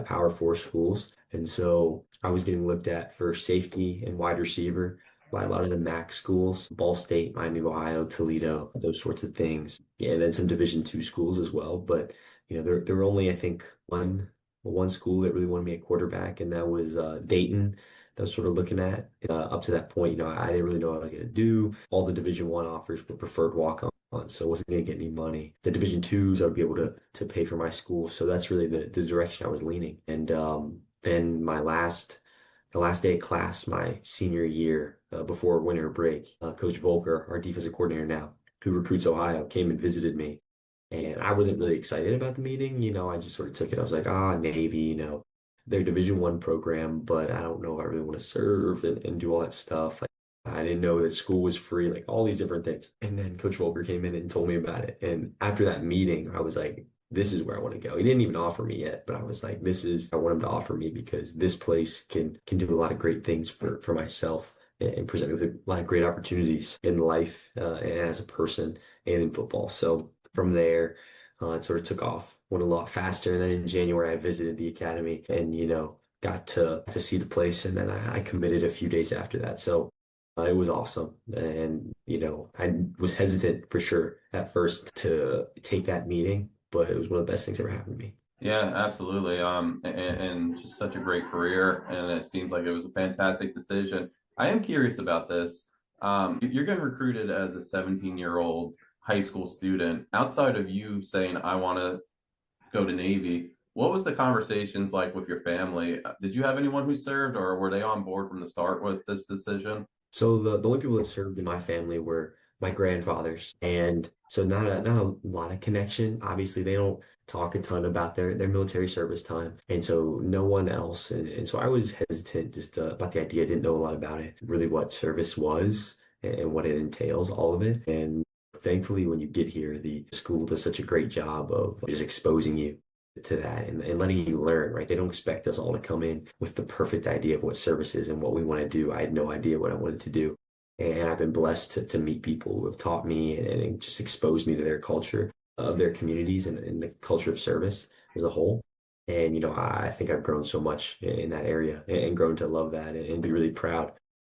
Power Four schools. And so I was getting looked at for safety and wide receiver by a lot of the MAC schools, Ball State, Miami of Ohio, Toledo, those sorts of things. Yeah, and then some Division II schools as well. But there were only I think one school that really wanted me at quarterback, and that was Dayton. That was sort of looking at up to that point. I didn't really know what I was going to do. All the Division I offers were preferred walk-on, so I wasn't going to get any money. The Division IIs, I would be able to pay for my school, so that's really the direction I was leaning. And then my last the last day of class, my senior year, before winter break, Coach Volker, our defensive coordinator now, who recruits Ohio, came and visited me. And I wasn't really excited about the meeting. I just sort of took it. I was like, Navy, they're Division I program, but I don't know if I really want to serve and do all that stuff. Like, I didn't know that school was free, like all these different things. And then Coach Volker came in and told me about it. And after that meeting, I was like, this is where I want to go. He didn't even offer me yet, but I was like, this is, I want him to offer me because this place can do a lot of great things for myself and present me with a lot of great opportunities in life and as a person and in football. So from there, it sort of took off, went a lot faster. And then in January, I visited the academy and, got to see the place. And then I committed a few days after that. So it was awesome. And, I was hesitant for sure at first to take that meeting, but it was one of the best things that ever happened to me. Yeah, absolutely. And just such a great career, and it seems like it was a fantastic decision. I am curious about this. You're getting recruited as a 17-year-old high school student. Outside of you saying, I want to go to Navy, what was the conversations like with your family? Did you have anyone who served, or were they on board from the start with this decision? So the only people that served in my family were my grandfathers, and so not a lot of connection. Obviously, they don't talk a ton about their military service time, and so no one else. And so I was hesitant just about the idea. I didn't know a lot about it, really what service was and what it entails, all of it. And thankfully, when you get here, the school does such a great job of just exposing you to that and letting you learn, right? They don't expect us all to come in with the perfect idea of what service is and what we want to do. I had no idea what I wanted to do. And I've been blessed to meet people who have taught me and just exposed me to their culture of their communities and the culture of service as a whole. And, I think I've grown so much in that area and grown to love that and be really proud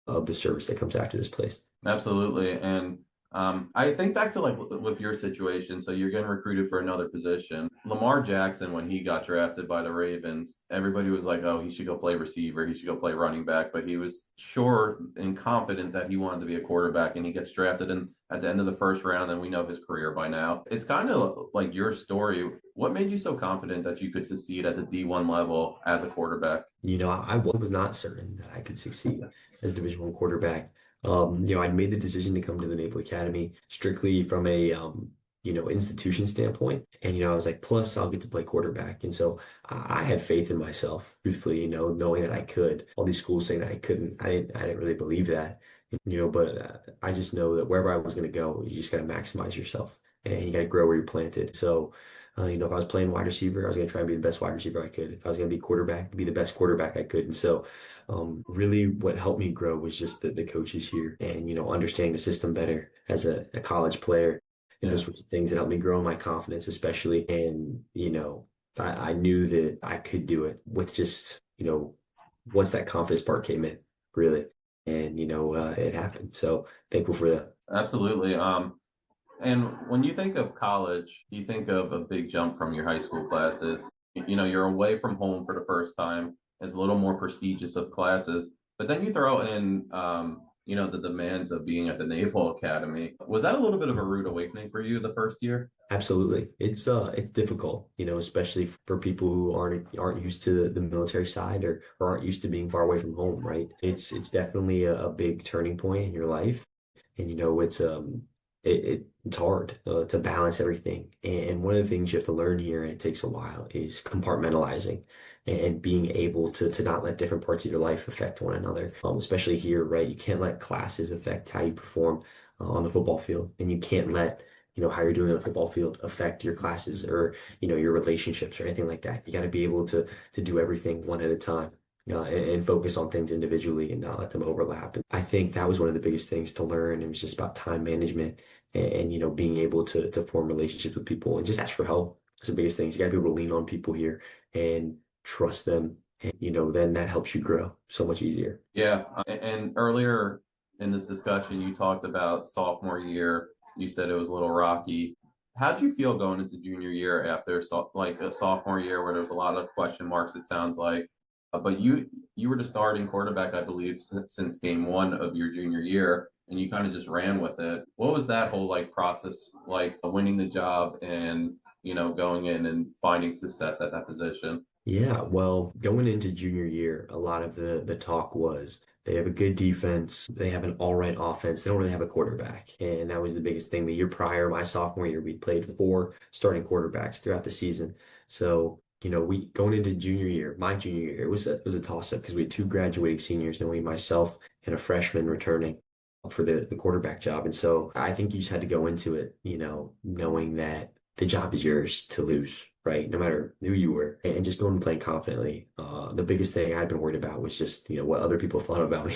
of the service that comes after this place. Absolutely. And I think back to like with your situation. So you're getting recruited for another position. Lamar Jackson, when he got drafted by the Ravens, everybody was like, oh, he should go play receiver. He should go play running back. But he was sure and confident that he wanted to be a quarterback, and he gets drafted at the end of the first round, and we know his career by now. It's kind of like your story. What made you so confident that you could succeed at the D1 level as a quarterback? I was not certain that I could succeed as a Division I quarterback. I made the decision to come to the Naval Academy strictly from a, institution standpoint. And, I was like, plus I'll get to play quarterback. And so I had faith in myself, truthfully, knowing that I could. All these schools saying that I couldn't, I didn't really believe that, but I just know that wherever I was going to go, you just got to maximize yourself and you got to grow where you're planted. So, if I was playing wide receiver, I was going to try and be the best wide receiver I could. If I was going to be quarterback, be the best quarterback I could. And so, really what helped me grow was just the coaches here and, understanding the system better as a college player and those sorts of things that helped me grow in my confidence, especially. And, I knew that I could do it with just, once that confidence part came in, really. And, it happened. So thankful for that. Absolutely. And when you think of college, you think of a big jump from your high school classes. You're away from home for the first time. It's a little more prestigious of classes, but then you throw in, the demands of being at the Naval Academy. Was that a little bit of a rude awakening for you the first year? Absolutely. It's difficult, especially for people who aren't used to the military side or aren't used to being far away from home, right? It's definitely a big turning point in your life. And it's hard to balance everything. And one of the things you have to learn here, and it takes a while, is compartmentalizing and being able to not let different parts of your life affect one another. Especially here, right? You can't let classes affect how you perform on the football field, and you can't let how you're doing on the football field affect your classes or your relationships or anything like that. You got to be able to do everything one at a time. And focus on things individually and not let them overlap. And I think that was one of the biggest things to learn. It was just about time management and being able to form relationships with people and just ask for help. It's the biggest things. You got to be able to lean on people here and trust them. And, then that helps you grow so much easier. Yeah. And earlier in this discussion, you talked about sophomore year. You said it was a little rocky. How did you feel going into junior year after like a sophomore year where there was a lot of question marks, it sounds like? But you were the starting quarterback, I believe, since game one of your junior year, and you kind of just ran with it. What was that whole process like, winning the job and going in and finding success at that position? Yeah, well, going into junior year, a lot of the talk was they have a good defense, they have an all right offense, they don't really have a quarterback. And that was the biggest thing. The year prior, my sophomore year, we played four starting quarterbacks throughout the season. So, we going into junior year, my junior year, it was a toss-up because we had two graduating seniors, and myself and a freshman returning for the quarterback job. And so I think you just had to go into it, knowing that the job is yours to lose, right? No matter who you were, and just going and playing confidently. The biggest thing I'd been worried about was just, what other people thought about me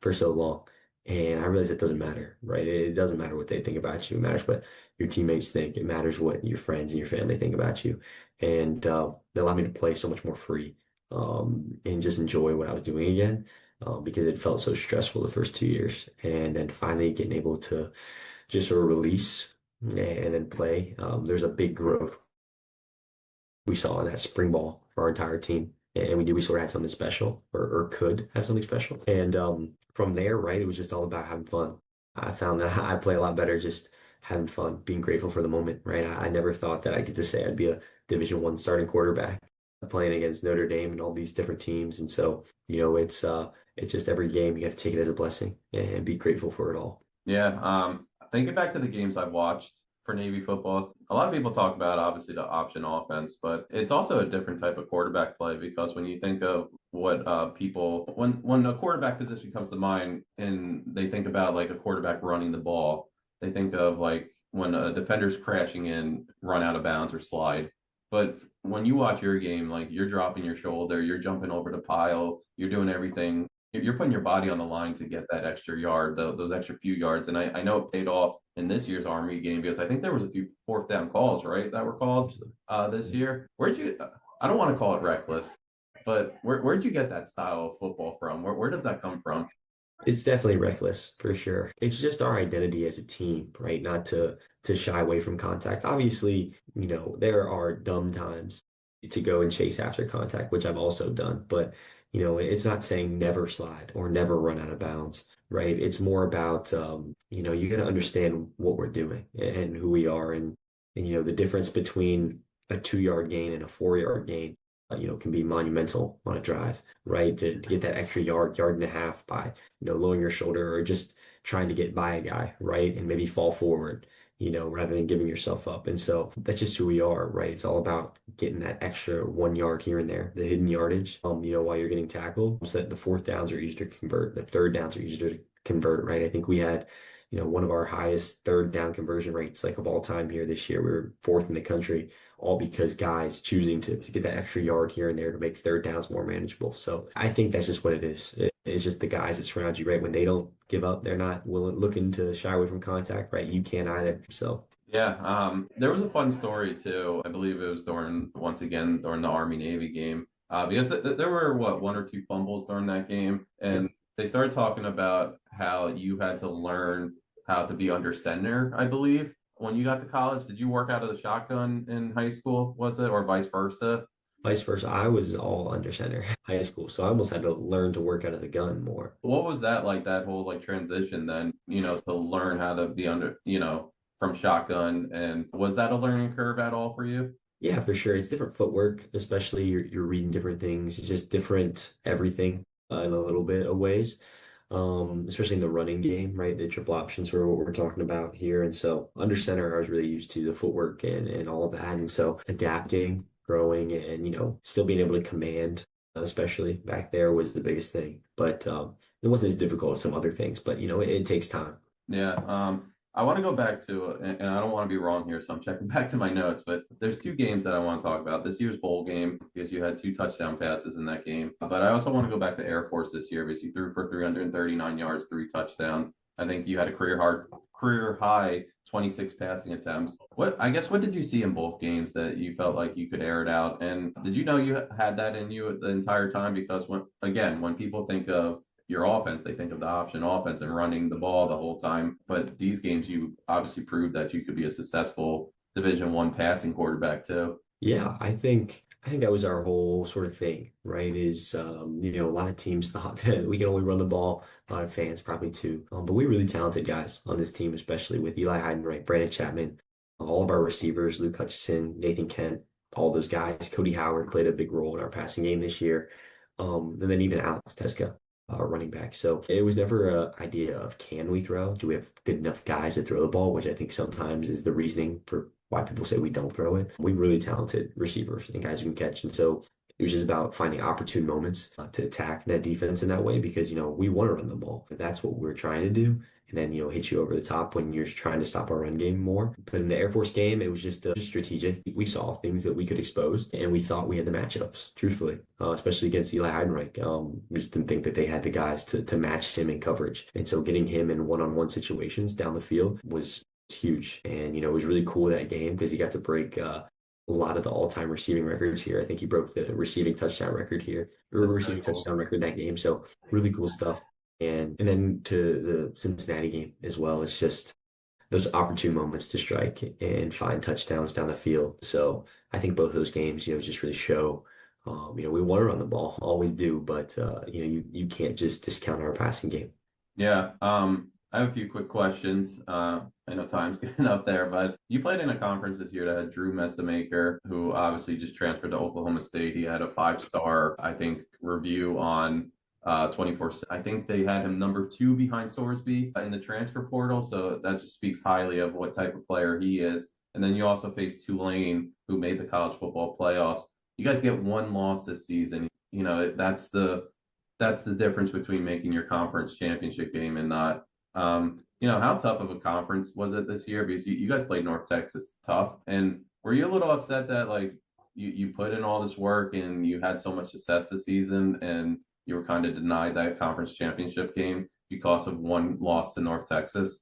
for so long. And I realized it doesn't matter, right? It doesn't matter what they think about you. It matters what your teammates think. It matters what your friends and your family think about you. And they allowed me to play so much more free, and just enjoy what I was doing again, because it felt so stressful the first 2 years. And then finally getting able to just sort of release and then play. There's a big growth we saw in that spring ball for our entire team. And we sort of had something special, or could have something special. And from there, right, it was just all about having fun. I found that I play a lot better just having fun, being grateful for the moment, right? I never thought that I get to say I'd be a Division I starting quarterback playing against Notre Dame and all these different teams. And so, it's just every game you got to take it as a blessing and be grateful for it all. Yeah, thinking back to the games I've watched for Navy football, a lot of people talk about obviously the option offense, but it's also a different type of quarterback play because when you think of what people when a quarterback position comes to mind and they think about like a quarterback running the ball, they think of like when a defender's crashing in, run out of bounds or slide. But when you watch your game, like you're dropping your shoulder, you're jumping over the pile, you're doing everything, you're putting your body on the line to get that extra yard, those extra few yards. And I know it paid off in this year's Army game because I think there was a few fourth down calls, right, that were called this year. I don't want to call it reckless, but where'd you get that style of football from? Where does that come from? It's definitely reckless for sure. It's just our identity as a team, right? Not to shy away from contact. Obviously, there are dumb times to go and chase after contact, which I've also done, but it's not saying never slide or never run out of bounds, right? It's more about you got to understand what we're doing and who we are, and the difference between a 2 yard gain and a 4 yard gain, can be monumental on a drive, right? To get that extra yard and a half by, lowering your shoulder or just trying to get by a guy, right? And maybe fall forward, rather than giving yourself up. And so that's just who we are, right? It's all about getting that extra 1 yard here and there, the hidden yardage, while you're getting tackled, so that the fourth downs are easier to convert, the third downs are easier to convert, right? I think we had, one of our highest third down conversion rates like of all time here this year. We were fourth in the country, all because guys choosing to get that extra yard here and there to make third downs more manageable. So I think that's just what it is. It's just the guys that surround you, right? When they don't give up, they're not looking to shy away from contact, right? You can't either. So Yeah, there was a fun story too. I believe it was once again during the Army Navy game, because there were one or two fumbles during that game, and they started talking about how you had to learn how to be under center, I believe. When you got to college, did you work out of the shotgun in high school, was it, or vice versa? vice versa, I was all under center high school, so I almost had to learn to work out of the gun more. What was that like, that whole like transition then, to learn how to be under, from shotgun, and was that a learning curve at all for you? Yeah, for sure. It's different footwork, especially you're reading different things. It's just different everything, in a little bit of ways. Especially in the running game, right? The triple options are what we're talking about here. And so under center, I was really used to the footwork and all of that. And so adapting, growing, and, still being able to command, especially back there, was the biggest thing. But it wasn't as difficult as some other things, but, it takes time. Yeah. I want to go back to, and I don't want to be wrong here, so I'm checking back to my notes, but there's two games that I want to talk about. This year's bowl game, because you had two touchdown passes in that game. But I also want to go back to Air Force this year, because you threw for 339 yards, three touchdowns. I think you had a career high 26 passing attempts. What did you see in both games that you felt like you could air it out? And did you know you had that in you the entire time? Because when people think of your offense, they think of the option offense and running the ball the whole time. But these games, you obviously proved that you could be a successful Division I passing quarterback too. Yeah, I think that was our whole sort of thing, right? Is a lot of teams thought that we can only run the ball. A lot of fans probably too. But we really talented guys on this team, especially with Eli Heidenreich, Brandon Chapman, all of our receivers, Luke Hutchinson, Nathan Kent. all those guys. Cody Howard played a big role in our passing game this year. And then even Alex Teska, running back. So it was never an idea of can we throw? Do we have good enough guys to throw the ball? Which I think sometimes is the reasoning for why people say we don't throw it. We have really talented receivers and guys who can catch. And so it was just about finding opportune moments to attack that defense in that way because, we want to run the ball. That's what we're trying to do. And then, hit you over the top when you're trying to stop our run game more. But in the Air Force game, it was just strategic. We saw things that we could expose, and we thought we had the matchups, truthfully, especially against Eli Heidenreich. We just didn't think that they had the guys to match him in coverage. And so getting him in one-on-one situations down the field was huge. And, it was really cool that game because he got to break a lot of the all-time receiving records here. I think he broke the receiving touchdown record here, or receiving touchdown record that game. So really cool stuff. And then to the Cincinnati game as well. It's just those opportune moments to strike and find touchdowns down the field. So I think both those games, just really show, we want to run the ball, always do, but you can't just discount our passing game. Yeah. I have a few quick questions. I know time's getting up there, but you played in a conference this year that had Drew Mestamaker, who obviously just transferred to Oklahoma State. He had a 5-star, I think, review on 24. I think they had him number 2 behind Sorsby in the transfer portal. So that just speaks highly of what type of player he is. And then you also face Tulane, who made the college football playoffs. You guys get 1 loss this season. That's the difference between making your conference championship game and not. How tough of a conference was it this year? Because you guys played North Texas tough. And were you a little upset that like you put in all this work and you had so much success this season and you were kind of denied that conference championship game because of 1 loss to North Texas?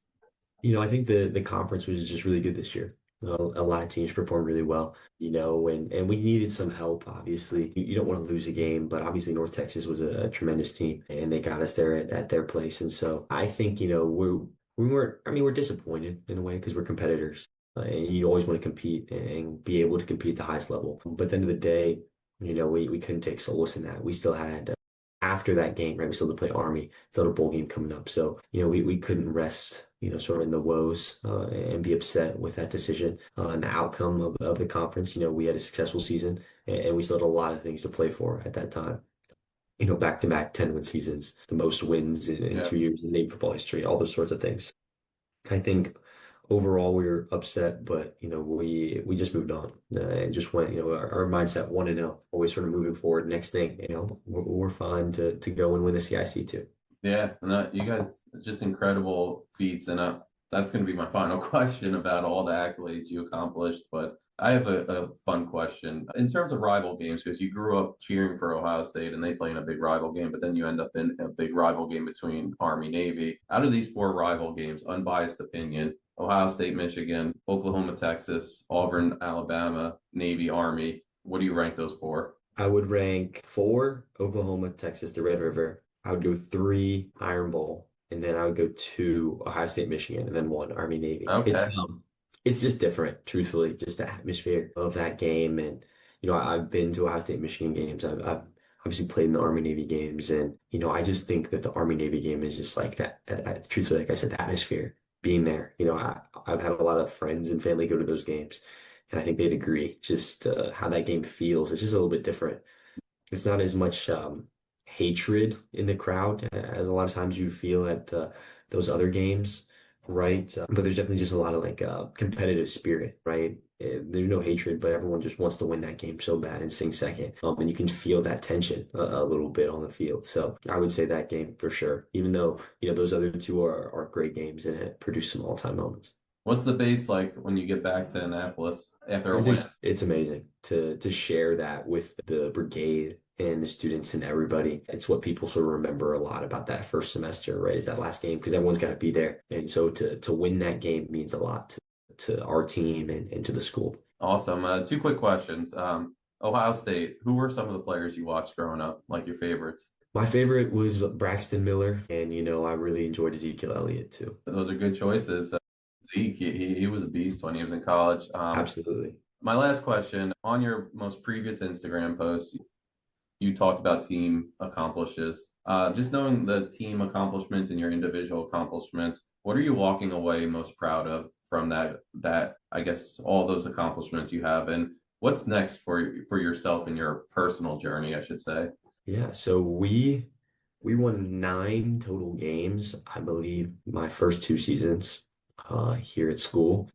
I think the conference was just really good this year. A lot of teams performed really well, and we needed some help, obviously. You don't want to lose a game, but obviously North Texas was a tremendous team and they got us there at their place. And so I think, we're disappointed in a way because we're competitors and you always want to compete and be able to compete at the highest level. But at the end of the day, we couldn't take solace in that. We still had after that game, right? We still had to play Army, still had a bowl game coming up. So, we couldn't rest, sort of in the woes and be upset with that decision and the outcome of the conference. We had a successful season and we still had a lot of things to play for at that time. Back-to-back 10-win seasons, the most wins in 2 years in Navy football history, all those sorts of things. I think overall we were upset, but we just moved on and just went. Our mindset 1-0, always sort of moving forward. Next thing, we're fine to go and win the CIC too. Yeah, and you guys just incredible feats, and that's going to be my final question about all the accolades you accomplished. But I have a fun question in terms of rival games because you grew up cheering for Ohio State and they play in a big rival game, but then you end up in a big rival game between Army Navy. Out of these 4 rival games, unbiased opinion, Ohio State, Michigan, Oklahoma, Texas, Auburn, Alabama, Navy, Army. What do you rank those 4? I would rank 4 Oklahoma, Texas, the Red River. I would go 3 Iron Bowl, and then I would go 2 Ohio State, Michigan, and then 1 Army Navy. Okay. It's just different, truthfully, just the atmosphere of that game. And I've been to Ohio State, Michigan games. I've obviously played in the Army Navy games, and I just think that the Army Navy game is just like that. Truthfully, like I said, the atmosphere. Being there, I've had a lot of friends and family go to those games, and I think they'd agree just how that game feels. It's just a little bit different. It's not as much hatred in the crowd as a lot of times you feel at those other games, right? But there's definitely just a lot of like competitive spirit, right? There's no hatred, but everyone just wants to win that game so bad and sing second. And you can feel that tension a little bit on the field. So I would say that game for sure, even though, those other 2 are great games and it produced some all-time moments. What's the base like when you get back to Annapolis after a win? It's amazing to share that with the brigade and the students and everybody. It's what people sort of remember a lot about that first semester, right? Is that last game because everyone's got to be there. And so to win that game means a lot to our team and to the school. Awesome. 2 quick questions. Ohio State, who were some of the players you watched growing up, like your favorites? My favorite was Braxton Miller, and I really enjoyed Ezekiel Elliott too. Those are good choices. Zeke, he was a beast when he was in college. Absolutely. My last question, on your most previous Instagram post, you talked about team accomplishes. Just knowing the team accomplishments and your individual accomplishments, what are you walking away most proud of from that I guess all those accomplishments you have? And What's next for yourself in your personal journey, I should say? Yeah, so we won 9 total games, I believe, my first 2 seasons here at school.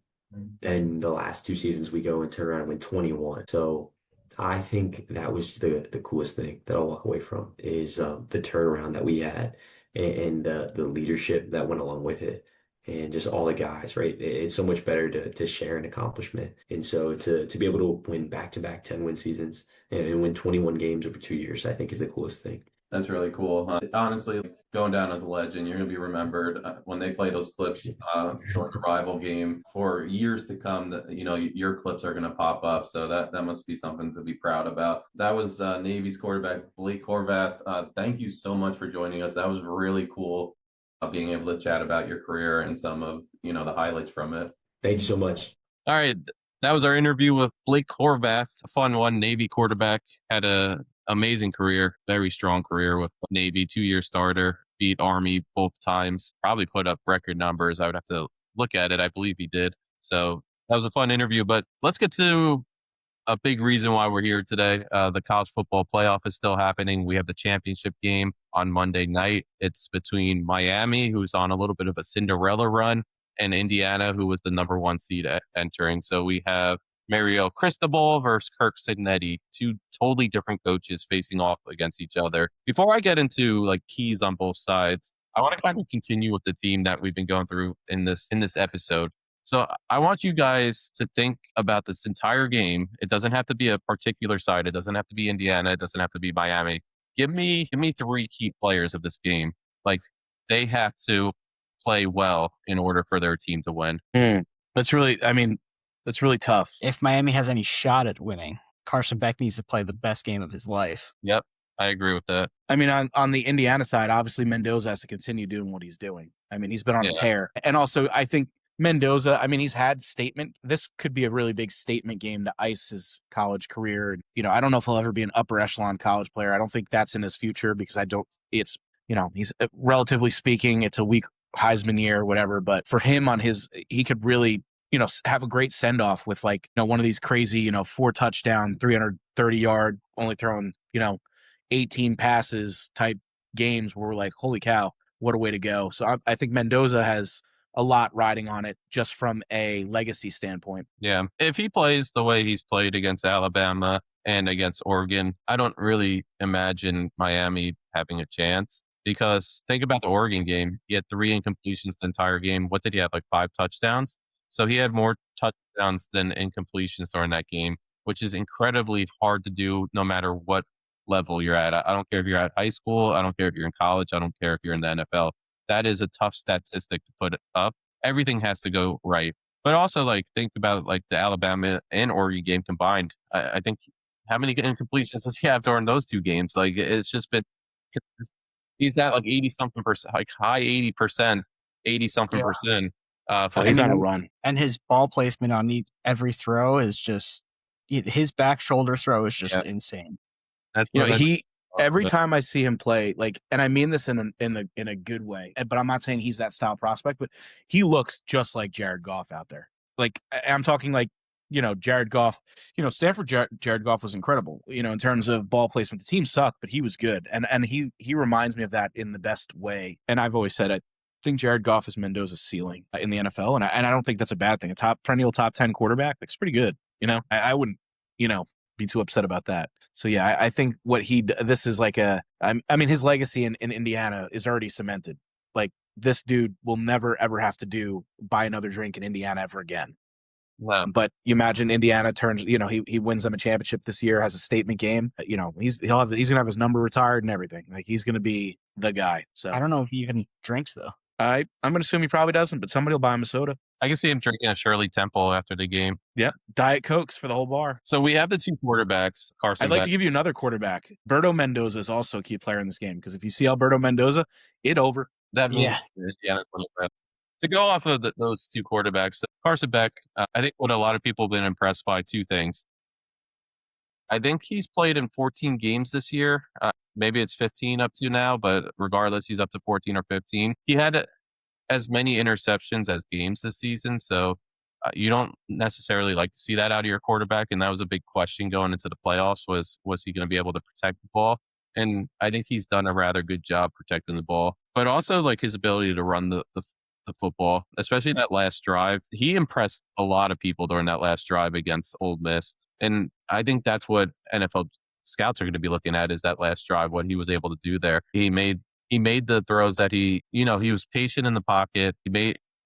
Then the last 2 seasons we go and turn around and win 21. So I think that was the coolest thing that I'll walk away from is the turnaround that we had and the leadership that went along with it. And just all the guys, right? It's so much better to share an accomplishment. And so to be able to win back-to-back 10-win seasons and win 21 games over 2 years, I think is the coolest thing. That's really cool. Honestly, going down as a legend, you're going to be remembered when they play those clips during the rival game for years to come. That your clips are going to pop up, so that must be something to be proud about. That was Navy's quarterback Blake Horvath. Thank you so much for joining us. That was really cool, being able to chat about your career and some of the highlights from it. Thank you so much. All right, that was our interview with Blake Horvath, a fun one. Navy quarterback, had a amazing career, very strong career with Navy, 2-year starter, beat Army both times, probably put up record numbers. I would have to look at it. I believe he did. So that was a fun interview, but let's get to a big reason why we're here today. The college football playoff is still happening. We have the championship game on Monday night. It's between Miami, who's on a little bit of a Cinderella run, and Indiana, who was the number 1 seed entering. So we have Mario Cristobal versus Kirk Cincinnati, 2 totally different coaches facing off against each other. Before I get into keys on both sides, I want to kind of continue with the theme that we've been going through in this episode. So I want you guys to think about this entire game. It doesn't have to be a particular side. It doesn't have to be Indiana. It doesn't have to be Miami. Give me 3 key players of this game. They have to play well in order for their team to win. That's really tough. If Miami has any shot at winning, Carson Beck needs to play the best game of his life. Yep, I agree with that. I mean, on the Indiana side, obviously Mendoza has to continue doing what he's doing. I mean, he's been on a tear. And also, I think Mendoza, I mean, he's had statement. This could be a really big statement game to ice his college career. I don't know if he'll ever be an upper echelon college player. I don't think that's in his future because he's relatively speaking, it's a weak Heisman year, whatever. But for him he could really, have a great send off with one of these crazy, 4 touchdown, 330 yard, only throwing, 18 passes type games where we're like, holy cow, what a way to go. So I think Mendoza has a lot riding on it just from a legacy standpoint. Yeah. If he plays the way he's played against Alabama and against Oregon, I don't really imagine Miami having a chance because think about the Oregon game. He had 3 incompletions the entire game. What did he have? 5 touchdowns? So he had more touchdowns than incompletions during that game, which is incredibly hard to do no matter what level you're at. I don't care if you're at high school. I don't care if you're in college. I don't care if you're in the NFL. That is a tough statistic to put up. Everything has to go right. But also, think about the Alabama and Oregon game combined. I think how many incompletions does he have during those 2 games? It's just been he's at 80-something percent, high 80%, 80-something percent. He's on a run, and his ball placement on every throw is just his back shoulder throw is just insane. That's every time I see him play, and I mean this in a good way, but I'm not saying he's that style prospect, but he looks just like Jared Goff out there. I'm talking Jared Goff, Stanford Jared Goff was incredible, in terms of ball placement. The team sucked, but he was good. And he reminds me of that in the best way. And I've always said I think Jared Goff is Mendoza's ceiling in the NFL. And I don't think that's a bad thing. A perennial top 10 quarterback, it's pretty good. I wouldn't, be too upset about that. So yeah, I think this is his legacy in Indiana is already cemented. This dude will never ever have to buy another drink in Indiana ever again. Wow. But you imagine Indiana turns, he wins them a championship this year, has a statement game. He's gonna have his number retired and everything. He's gonna be the guy. So I don't know if he even drinks though. I'm gonna assume he probably doesn't, but somebody will buy him a soda. I can see him drinking a Shirley Temple after the game. Yep, Diet Cokes for the whole bar. So we have the 2 quarterbacks. Carson I'd like to give you another quarterback. Berto Mendoza is also a key player in this game because if you see Alberto Mendoza, it over. That means to go off of those 2 quarterbacks, Carson Beck, I think what a lot of people have been impressed by 2 things. I think he's played in 14 games this year. Maybe it's 15 up to now, but regardless, he's up to 14 or 15. He had as many interceptions as games this season. So You don't necessarily like to see that out of your quarterback, and that was a big question going into the playoffs was he going to be able to protect the ball? And I think he's done a rather good job protecting the ball, but also like his ability to run the football, especially that last drive. He impressed a lot of people during that last drive against Ole Miss, and I think that's what NFL scouts are going to be looking at is that last drive, what he was able to do there. He made the throws that he was patient in the pocket.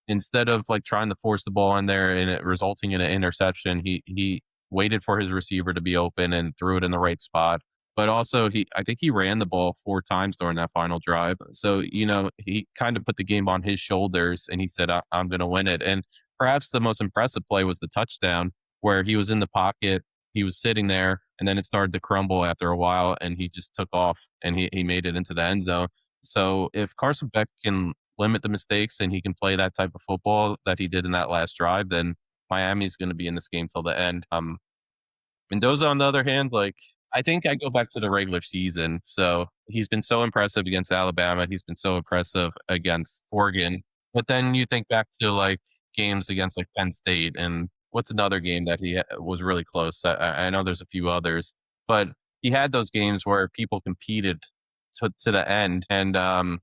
Instead of like trying to force the ball in there and it resulting in an interception, he waited for his receiver to be open and threw it in the right spot. But also I think he ran the ball 4 times during that final drive. So, he kind of put the game on his shoulders and he said, I'm going to win it. And perhaps the most impressive play was the touchdown where he was in the pocket, he was sitting there, and then it started to crumble after a while and he just took off and he made it into the end zone. So if Carson Beck can limit the mistakes and he can play that type of football that he did in that last drive, then Miami's going to be in this game till the end. Mendoza, on the other hand, like I think I go back to the regular season. So he's been so impressive against Alabama. He's been so impressive against Oregon. But then you think back to like games against like Penn State and what's another game that he was really close. I know there's a few others, but he had those games where people competed to the end. And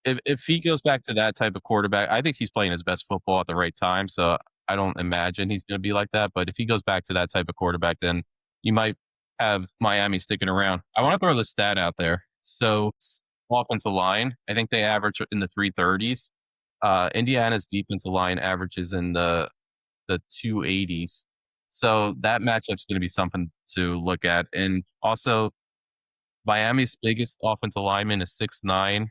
if he goes back to that type of quarterback, I think he's playing his best football at the right time. So I don't imagine he's going to be like that. But if he goes back to that type of quarterback, then you might have Miami sticking around. I want to throw the stat out there. So offensive line, I think they average in the 330s. Indiana's defensive line averages in the 280s. So that matchup's going to be something to look at. And also, Miami's biggest offensive lineman is 6'9",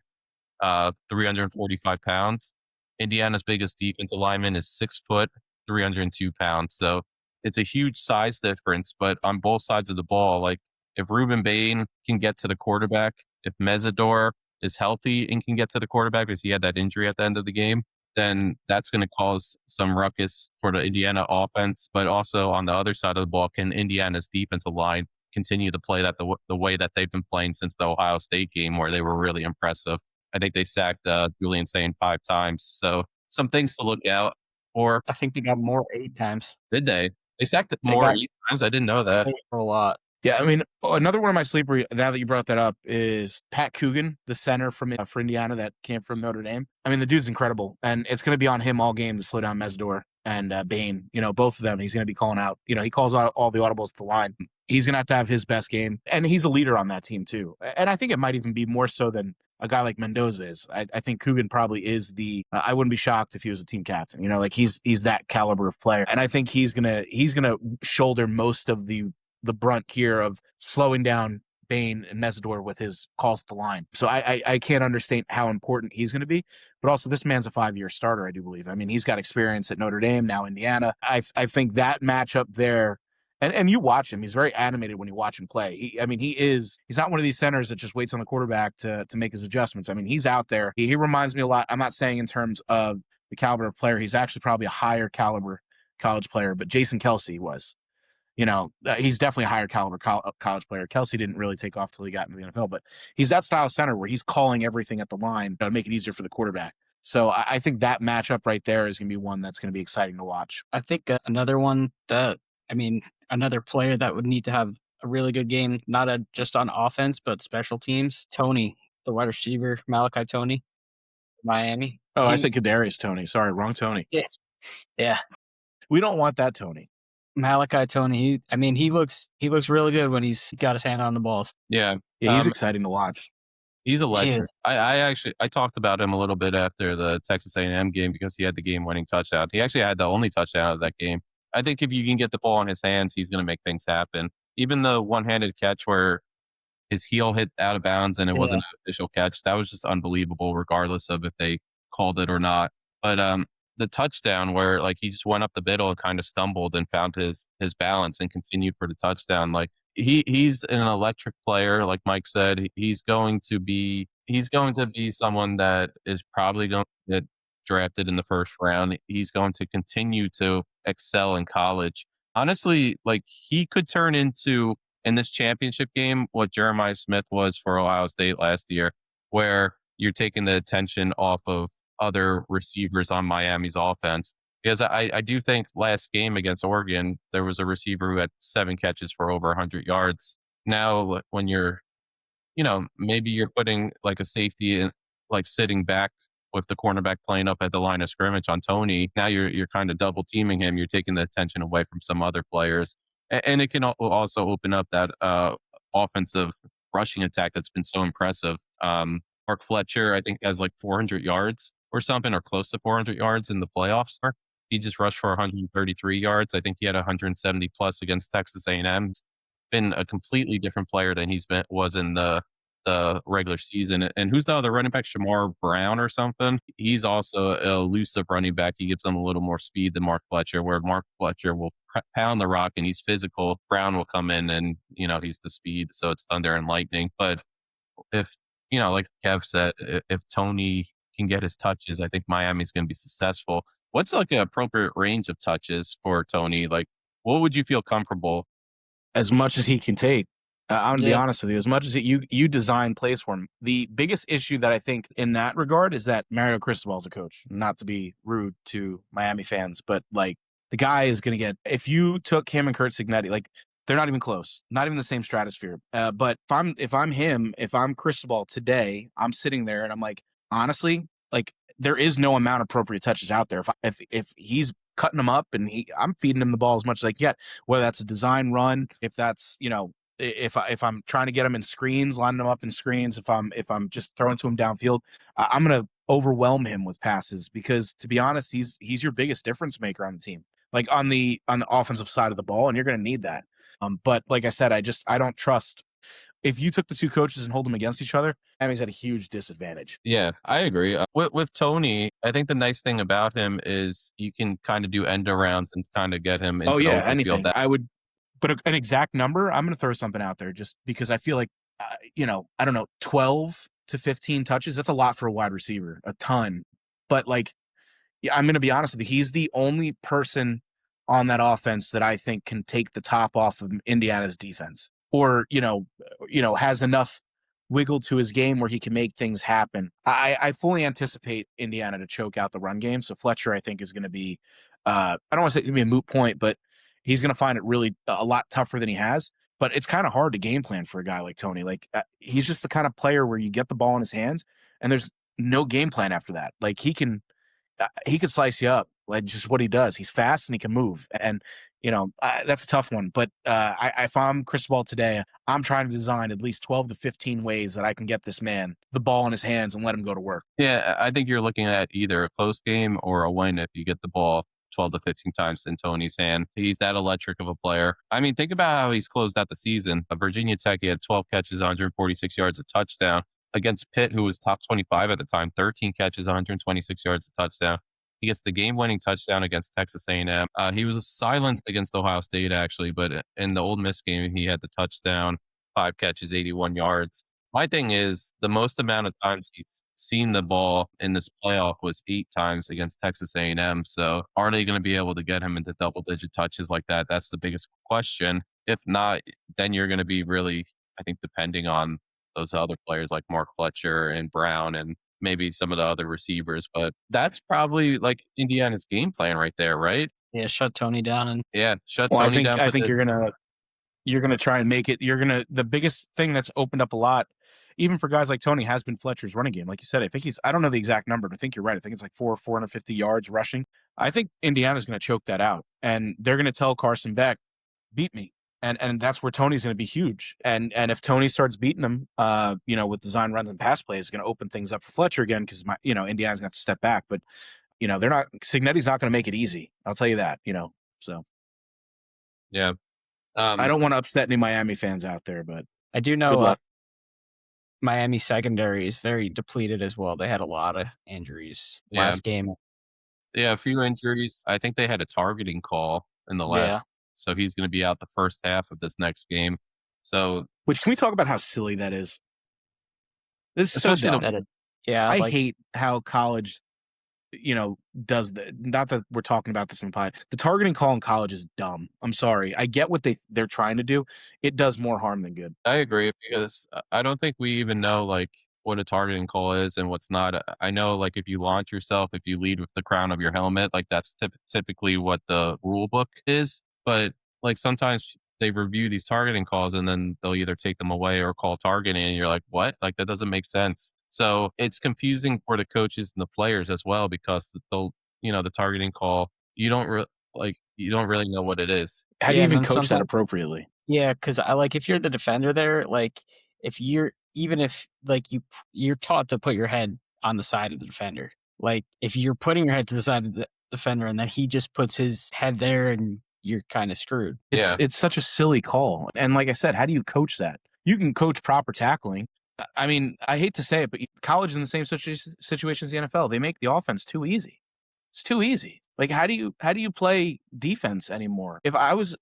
345 pounds. Indiana's biggest defensive lineman is 6 foot, 302 pounds. So it's a huge size difference, but on both sides of the ball, like if Ruben Bain can get to the quarterback, if Mesidor is healthy and can get to the quarterback because he had that injury at the end of the game, then that's going to cause some ruckus for the Indiana offense. But also on the other side of the ball, can Indiana's defensive line continue to play that the way that they've been playing since the Ohio State game where they were really impressive? I think they sacked Julian Sain 5 times. So some things to look out for. I think they got more 8 times. Did they? They sacked it more 8 times? I didn't know that. A lot. Yeah, I mean, another one of my sleeper, now that you brought that up, is Pat Coogan, the center for Indiana that came from Notre Dame. I mean, the dude's incredible, and it's going to be on him all game to slow down Mesidor and Bain. Both of them, he's going to be calling out. He calls out all the audibles at the line. He's going to have his best game, and he's a leader on that team, too. And I think it might even be more so than a guy like Mendoza is. I think Coogan probably is I wouldn't be shocked if he was a team captain. Like he's that caliber of player, and I think he's gonna shoulder most of the brunt here of slowing down Bain and Mesidor with his calls at the line. So I can't understand how important he's going to be. But also, this man's a 5-year starter, I do believe. I mean, he's got experience at Notre Dame, now Indiana. I think that matchup there, and you watch him, he's very animated when you watch him play. He's not one of these centers that just waits on the quarterback to make his adjustments. I mean, he's out there. He reminds me a lot. I'm not saying in terms of the caliber of player. He's actually probably a higher caliber college player, but Jason Kelsey was. He's definitely a higher caliber college player. Kelsey didn't really take off till he got into the NFL, but he's that style center where he's calling everything at the line to make it easier for the quarterback. So I think that matchup right there is going to be one that's going to be exciting to watch. I think another player that would need to have a really good game, not just on offense, but special teams. Tony, the wide receiver, Malachi Tony, Miami. Oh, I said Kadarius Tony. Sorry, wrong Tony. Yeah. We don't want that Tony. Malachi Tony, he looks really good when he's got his hand on the balls. Yeah, he's exciting to watch. He's a legend. I talked about him a little bit after the Texas A&M game because he had the game-winning touchdown. He actually had the only touchdown of that game. I think if you can get the ball in his hands, he's going to make things happen. Even the one-handed catch where his heel hit out of bounds and it wasn't an official catch, that was just unbelievable, regardless of if they called it or not. But the touchdown where like he just went up the middle and kind of stumbled and found his balance and continued for the touchdown. Like he's an electric player, like Mike said. He's going to be someone that is probably going to get drafted in the first round. He's going to continue to excel in college. Honestly, like he could turn into in this championship game what Jeremiah Smith was for Ohio State last year, where you're taking the attention off of other receivers on Miami's offense. Because I do think last game against Oregon, there was a receiver who had 7 catches for over 100 yards. Now, when you're, maybe you're putting like a safety in, like sitting back with the cornerback playing up at the line of scrimmage on Tony. Now you're kind of double teaming him. You're taking the attention away from some other players, and it can also open up that offensive rushing attack that's been so impressive. Mark Fletcher, I think, has like 400 yards or something, or close to 400 yards in the playoffs. He just rushed for 133 yards. I think he had 170 plus against Texas A&M. Been a completely different player than was in the regular season. And who's the other running back? Shamar Brown or something. He's also a elusive running back. He gives them a little more speed than Mark Fletcher, where Mark Fletcher will pound the rock and he's physical. Brown will come in and he's the speed, so it's thunder and lightning. But if like Kev said, if Tony can get his touches, I think Miami's going to be successful. What's like an appropriate range of touches for Tony? Like, what would you feel comfortable? As much as he can take. I'm gonna be honest with you. As much as you design plays for him, the biggest issue that I think in that regard is that Mario Cristobal's a coach. Not to be rude to Miami fans, but like the guy is gonna get. If you took him and Kurt Signetti, like they're not even close, not even the same stratosphere. But if I'm Cristobal today, I'm sitting there and I'm like, honestly, like there is no amount of appropriate touches out there. If he's cutting them up and I'm feeding him the ball as much as I can get, whether that's a design run, if that's if I'm trying to get him in screens, lining them up in screens, if I'm just throwing to him downfield, I'm gonna overwhelm him with passes because, to be honest, he's your biggest difference maker on the team, like on the offensive side of the ball, and you're gonna need that. But like I said, I don't trust. If you took the two coaches and hold them against each other, Miami's at a huge disadvantage. Yeah, I agree. With Tony, I think the nice thing about him is you can kind of do end arounds and kind of get him into the open anything. field. I would, but an exact number, I'm going to throw something out there just because I feel like, I don't know, 12 to 15 touches. That's a lot for a wide receiver, a ton. But like, yeah, I'm going to be honest with you. He's the only person on that offense that I think can take the top off of Indiana's defense, or has enough wiggle to his game where he can make things happen. I fully anticipate Indiana to choke out the run game. So Fletcher, I think, is going to be, I don't want to say it's going to be a moot point, but he's going to find it really a lot tougher than he has. But it's kind of hard to game plan for a guy like Tony. Like he's just the kind of player where you get the ball in his hands and there's no game plan after that. Like he can slice you up, like just what he does. He's fast and he can move, and that's a tough one. But if I'm Cristobal today, I'm trying to design at least 12 to 15 ways that I can get this man the ball in his hands and let him go to work. Yeah, I think you're looking at either a close game or a win if you get the ball 12 to 15 times in Tony's hand. He's that electric of a player. I mean, think about how he's closed out the season. Virginia Tech, he had 12 catches, 146 yards, a touchdown. Against Pitt, who was top 25 at the time, 13 catches, 126 yards, a touchdown. He gets the game-winning touchdown against Texas A&M. He was silenced against Ohio State, actually, but in the Ole Miss game, he had the touchdown, 5 catches, 81 yards. My thing is, the most amount of times he's seen the ball in this playoff was 8 times against Texas A&M. So are they going to be able to get him into double-digit touches like that? That's the biggest question. If not, then you're going to be really, I think, depending on those other players like Mark Fletcher and Brown and maybe some of the other receivers. But that's probably like Indiana's game plan right there, right? Yeah, shut Tony down and shut Tony down. I think you're gonna try and make it. The biggest thing that's opened up a lot, even for guys like Tony, has been Fletcher's running game. Like you said, I think I don't know the exact number, but I think you're right. I think it's like 450 yards rushing. I think Indiana's going to choke that out, and they're going to tell Carson Beck, beat me. And that's where Tony's going to be huge. And if Tony starts beating him, with design runs and pass plays, it's going to open things up for Fletcher again because Indiana's going to have to step back. But they're not. Signetti's not going to make it easy. I'll tell you that. So yeah. I don't want to upset any Miami fans out there, but I do know Miami secondary is very depleted as well. They had a lot of injuries last game. Yeah, a few injuries. I think they had a targeting call in the last. Yeah. So he's going to be out the first half of this next game. So, which, can we talk about how silly that is? This is so dumb. I hate how college, does that. Not that we're talking about this in the pod. The targeting call in college is dumb. I'm sorry. I get what they're trying to do. It does more harm than good. I agree because I don't think we even know what a targeting call is and what's not. I know, like, if you launch yourself, if you lead with the crown of your helmet, like that's typically what the rule book is. But like sometimes they review these targeting calls and then they'll either take them away or call targeting, and you're like, what? Like that doesn't make sense. So it's confusing for the coaches and the players as well because they'll, the targeting call, you don't really know what it is. How do you Yeah, and even then coach that sometimes appropriately? yeah, because I like if you're the defender there, like if you're even if like you're taught to put your head on the side of the defender. Like if you're putting your head to the side of the defender and then he just puts his head there and you're kind of screwed. Yeah. It's such a silly call. And like I said, how do you coach that? You can coach proper tackling. I mean, I hate to say it, but college is in the same situation as the NFL. They make the offense too easy. It's too easy. Like, how do you play defense anymore? If I was,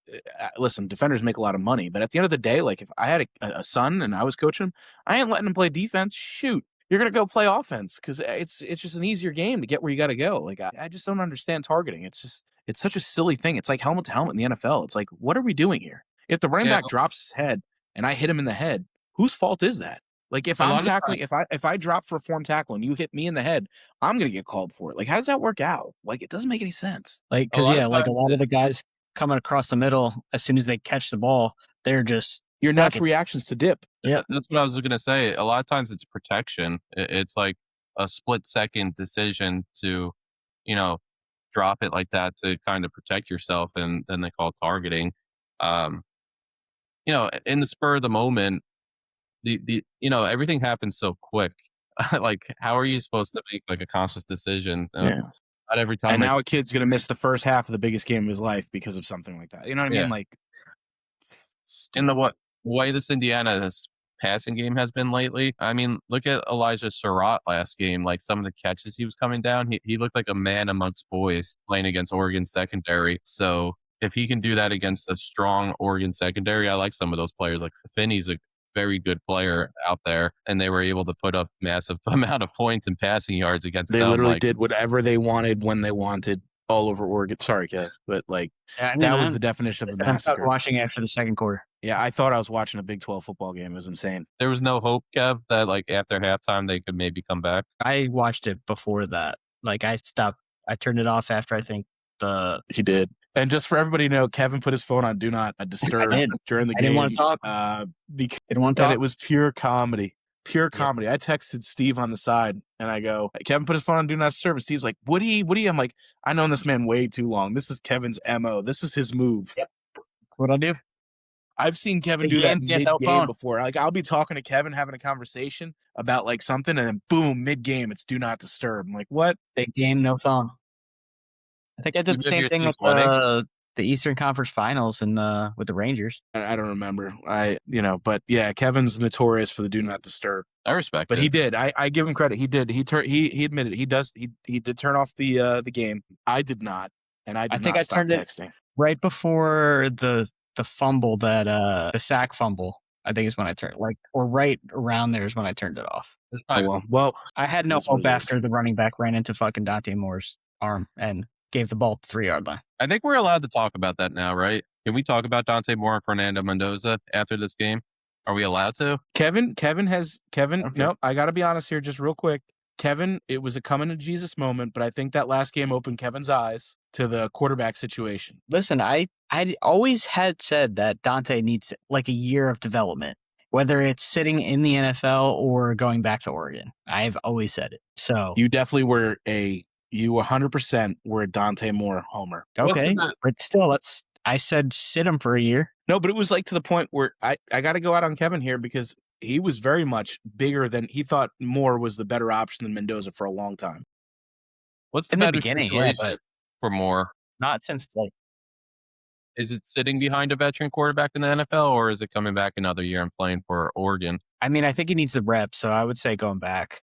listen, defenders make a lot of money, but at the end of the day, like if I had a son and I was coaching him, I ain't letting him play defense. Shoot, you're gonna go play offense because it's just an easier game to get where you got to go. Like, I just don't understand targeting. It's such a silly thing. It's like helmet to helmet in the NFL. It's like, what are we doing here? If the running Yeah. back drops his head and I hit him in the head, whose fault is that? Like if A I'm lot of tackling, if I drop for a form tackle and you hit me in the head, I'm gonna get called for it. Like, how does that work out? Like, it doesn't make any sense. Like A because lot of yeah, like a times lot of the guys coming across the middle, as soon as they catch the ball, they're just Your natural reactions to dip. yeah. That's what I was going to say. A lot of times it's protection. It's like a split second decision to, you know, drop it like that to kind of protect yourself, and then they call targeting. Um, in the spur of the moment, everything happens so quick. Like, how are you supposed to make like a conscious decision? Yeah. Not every time. And now a kid's gonna miss the first half of the biggest game of his life because of something like that. You know what I Yeah. mean? Like, In the way this Indiana's passing game has been lately. I mean, look at Elijah Surratt last game. Like some of the catches he was coming down, he looked like a man amongst boys playing against Oregon secondary. So if he can do that against a strong Oregon secondary, I like some of those players. Like Finney's a very good player out there, and they were able to put up massive amount of points and passing yards against they them. literally Like, did whatever they wanted when they wanted all over Oregon. Sorry, Kev, but like Yeah, I mean, that was the definition of a I stopped massacre. watching after the second quarter. Yeah, I thought I was watching a Big 12 football game. It was insane. there was no hope, Kev, that like after halftime they could maybe come back. I watched it before that. Like I stopped. I turned it off after I think He did. And just for everybody to know, Kevin put his phone on Do Not Disturb did. during the I game. didn't want to talk. Because Didn't want to and talk. it was pure comedy. Pure comedy. I texted Steve on the side and I go, Kevin put his phone on Do Not Disturb. And Steve's like, Woody? I'm like, I known this man way too long. This is Kevin's MO. This is his move. Yep. What I do? I've seen Kevin Big do that games, get no mid-game phone. before. Like, I'll be talking to Kevin, having a conversation about like something, and then boom, mid-game, it's Do Not Disturb. I'm like, what? Big game, no phone. I think I did Even the if same your thing with team's winning? the Eastern Conference Finals and with the Rangers. I don't remember. But yeah, Kevin's notorious for the Do Not Disturb. I respect But it. he did. I give him credit. He did. He admitted he does. He did turn off the game. I did not, and I did think not I stop turned it texting. right before the fumble that the sack fumble. I think is when I turned or right around there is when I turned it off. There's Oh probably well. I had no That's what hope it is. after the running back ran into fucking Dante Moore's arm and gave the ball at the 3-yard line. I think we're allowed to talk about that now, right? Can we talk about Dante Moore and Fernando Mendoza after this game? Are we allowed to? Kevin. Okay. No, I got to be honest here, just real quick. Kevin, it was a coming to Jesus moment, but I think that last game opened Kevin's eyes to the quarterback situation. Listen, I always had said that Dante needs like a year of development, whether it's sitting in the NFL or going back to Oregon. I've always said it. So You definitely were you 100% were a Dante Moore homer. okay, Wasn't but still, I said sit him for a year. No, but it was like to the point where I got to go out on Kevin here because he was very much bigger than he thought. Moore was the better option than Mendoza for a long time. What's the In the better beginning, yeah, situation but for Moore? not since like Is it sitting behind a veteran quarterback in the NFL, or is it coming back another year and playing for Oregon? I mean, I think he needs the reps, so I would say going back.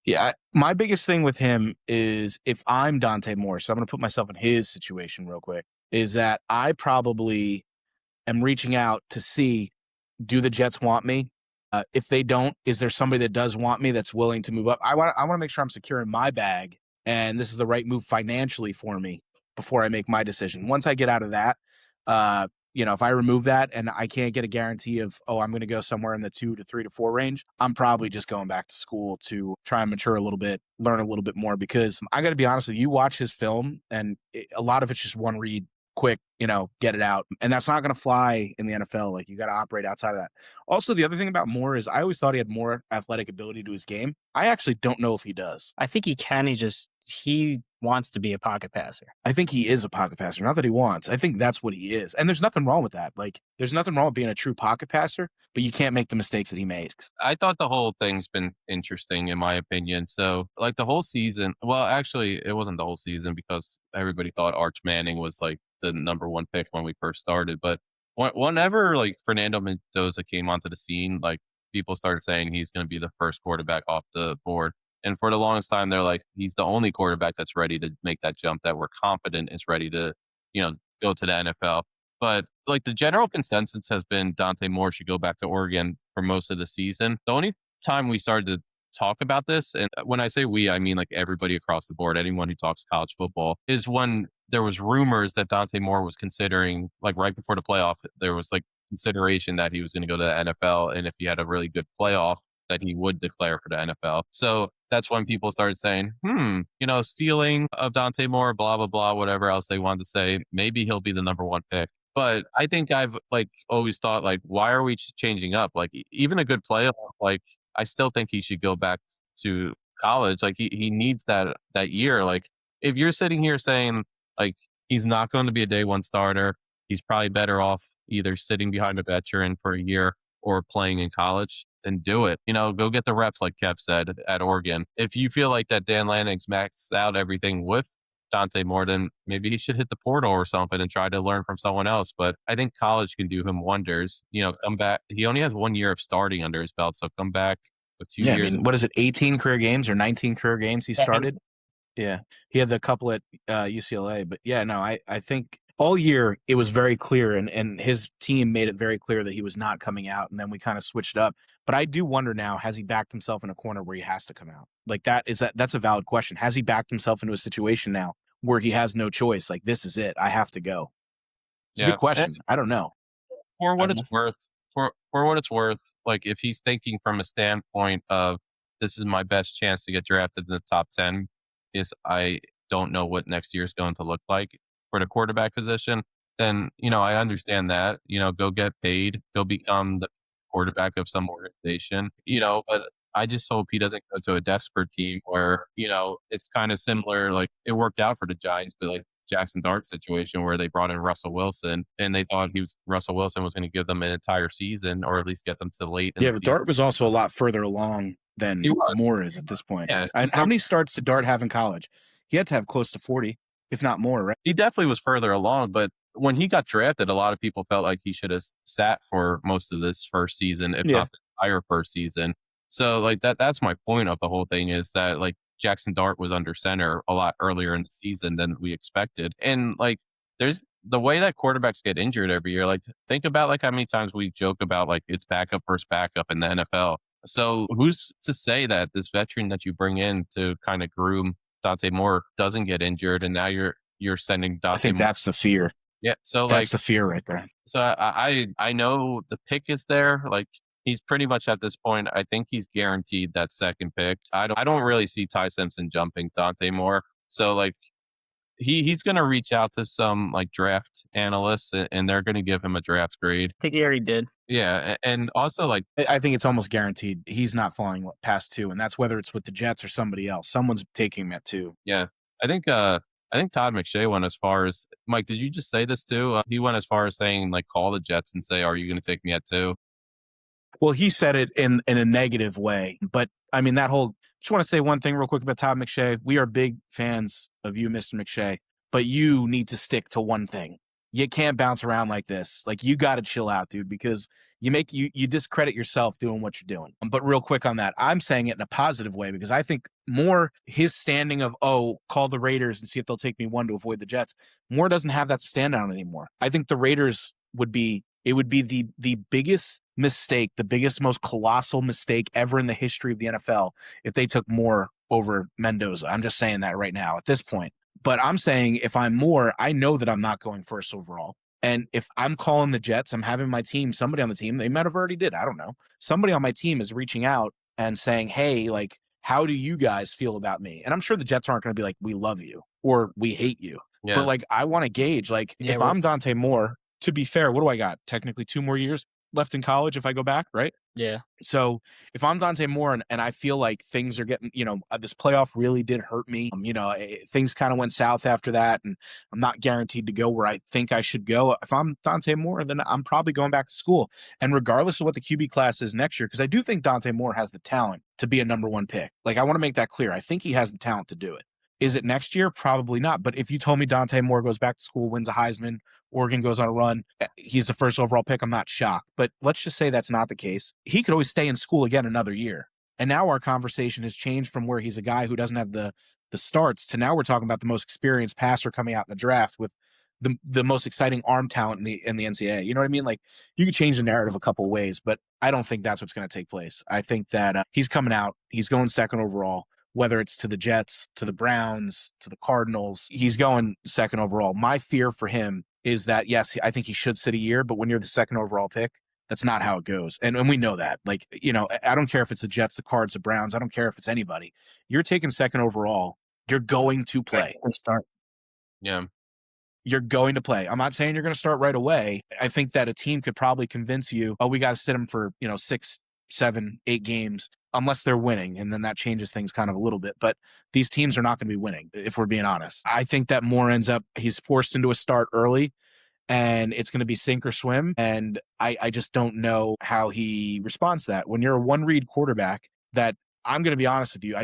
Yeah, my biggest thing with him is if I'm Dante Moore, so I'm going to put myself in his situation real quick, is that I probably am reaching out to see, do the Jets want me? If they don't, is there somebody that does want me that's willing to move up? I want to make sure I'm secure in my bag, and this is the right move financially for me before I make my decision. Once I get out of that, if I remove that and I can't get a guarantee of, I'm going to go somewhere in the 2 to 3 to 4 range, I'm probably just going back to school to try and mature a little bit, learn a little bit more, because I got to be honest with you, watch his film and a lot of it's just one read, quick, get it out. And that's not going to fly in the NFL. Like, you got to operate outside of that. Also, the other thing about Moore is I always thought he had more athletic ability to his game. I actually don't know if he does. I think he can. He wants to be a pocket passer. I think he is a pocket passer. Not that he wants. I think that's what he is. And there's nothing wrong with that. Like, there's nothing wrong with being a true pocket passer, but you can't make the mistakes that he makes. I thought the whole thing's been interesting, in my opinion. So, like, the whole season, well, actually, it wasn't the whole season because everybody thought Arch Manning was, like, the number one pick when we first started. But whenever, like, Fernando Mendoza came onto the scene, like, people started saying he's going to be the first quarterback off the board. And for the longest time, they're like, he's the only quarterback that's ready to make that jump, that we're confident is ready to, go to the NFL. But like, the general consensus has been Dante Moore should go back to Oregon for most of the season. The only time we started to talk about this, and when I say we, I mean like everybody across the board, anyone who talks college football, is when there was rumors that Dante Moore was considering, like right before the playoff, there was like consideration that he was going to go to the NFL. And if he had a really good playoff, that he would declare for the NFL. So that's when people started saying, ceiling of Dante Moore, blah, blah, blah, whatever else they wanted to say. Maybe he'll be the number one pick. But I think I've like always thought, like, why are we changing up? Like, even a good playoff, like, I still think he should go back to college. Like, he needs that year. Like, if you're sitting here saying, like, he's not going to be a day one starter, he's probably better off either sitting behind a veteran for a year or playing in college, then do it. Go get the reps, like Kev said, at Oregon. If you feel like that Dan Lanning's maxed out everything with Dante Moore, then maybe he should hit the portal or something and try to learn from someone else. But I think college can do him wonders. Come back. He only has 1 year of starting under his belt, so come back with 2 years. I mean, what is it, 18 career games or 19 career games he started? Yeah. He had the couple at UCLA. But yeah, no, I think all year it was very clear, and his team made it very clear that he was not coming out, and then we kind of switched up. But I do wonder now, has he backed himself in a corner where he has to come out? Like, that's a valid question. Has he backed himself into a situation now where he has no choice? Like, this is it, I have to go. It's a good question. I don't know. For what it's worth, like, if he's thinking from a standpoint of, this is my best chance to get drafted in the top 10, I don't know what next year is going to look like for the quarterback position, then, I understand that, go get paid, go become the quarterback of some organization, but I just hope he doesn't go to a desperate team where, it's kind of similar. Like, it worked out for the Giants, but like Jackson Dart situation where they brought in Russell Wilson and they thought Russell Wilson was going to give them an entire season or at least get them to late. Yeah, but Dart was also a lot further along than Moore is at this point. Yeah, and how many starts did Dart have in college? He had to have close to 40. If not more, right? He definitely was further along, but when he got drafted, a lot of people felt like he should have sat for most of this first season, if not the entire first season. So, like, that's my point of the whole thing, is that, like, Jackson Dart was under center a lot earlier in the season than we expected. And, like, there's the way that quarterbacks get injured every year. Like, think about, like, how many times we joke about, like, it's backup versus backup in the NFL. So who's to say that this veteran that you bring in to kind of groom Dante Moore doesn't get injured, and now you're sending Dante I think Moore. That's the fear. Yeah, so that's the fear right there. So I know the pick is there. Like, he's pretty much at this point, I think he's guaranteed that second pick. I don't really see Ty Simpson jumping Dante Moore. So, like, he's going to reach out to some, like, draft analysts, and they're going to give him a draft grade. I think he already did. Yeah, and also, like, I think it's almost guaranteed he's not falling past 2, and that's whether it's with the Jets or somebody else. Someone's taking him at 2. Yeah, I think Todd McShay went as far as, Mike, did you just say this too? He went as far as saying, like, call the Jets and say, are you going to take me at 2? Well, he said it in a negative way, but I mean, just want to say one thing real quick about Todd McShay. We are big fans of you, Mr. McShay, but you need to stick to one thing. You can't bounce around like this. Like, you got to chill out, dude, because you discredit yourself doing what you're doing. But real quick on that, I'm saying it in a positive way, because I think Moore, his standing of, call the Raiders and see if they'll take me 1 to avoid the Jets, Moore doesn't have that stand down anymore. I think the Raiders would be the biggest mistake, the biggest, most colossal mistake ever in the history of the NFL if they took Moore over Mendoza. I'm just saying that right now at this point. But I'm saying, if I'm Moore, I know that I'm not going first overall. And if I'm calling the Jets, I'm having my team, somebody on the team, they might have already did, I don't know. Somebody on my team is reaching out and saying, hey, like, how do you guys feel about me? And I'm sure the Jets aren't going to be like, we love you or we hate you. Yeah. But like, I want to gauge, like, if I'm Dante Moore, to be fair, what do I got? Technically 2 more years left in college if I go back, right? Yeah. So if I'm Dante Moore and I feel like things are getting, this playoff really did hurt me. Things kind of went south after that, and I'm not guaranteed to go where I think I should go. If I'm Dante Moore, then I'm probably going back to school. And regardless of what the QB class is next year, because I do think Dante Moore has the talent to be a number 1 pick. Like, I want to make that clear. I think he has the talent to do it. Is it next year? Probably not. But if you told me Dante Moore goes back to school, wins a Heisman, Oregon goes on a run, he's the first overall pick, I'm not shocked. But let's just say that's not the case. He could always stay in school again another year. And now our conversation has changed from where he's a guy who doesn't have the starts to now we're talking about the most experienced passer coming out in the draft with the most exciting arm talent in the NCAA. You know what I mean? Like, you could change the narrative a couple of ways, but I don't think that's what's going to take place. I think that he's coming out, he's going second overall. Whether it's to the Jets, to the Browns, to the Cardinals, he's going second overall. My fear for him is that, yes, I think he should sit a year, but when you're the second overall pick, that's not how it goes. And we know that. Like, I don't care if it's the Jets, the Cards, the Browns. I don't care if it's anybody. You're taking second overall. You're going to play. Start. Yeah. You're going to play. I'm not saying you're going to start right away. I think that a team could probably convince you, we got to sit him for, 6, 7, 8 games. Unless they're winning, and then that changes things kind of a little bit. But these teams are not going to be winning, if we're being honest. I think that Moore he's forced into a start early, and it's going to be sink or swim. And I just don't know how he responds to that. When you're a 1-read quarterback, that I'm going to be honest with you,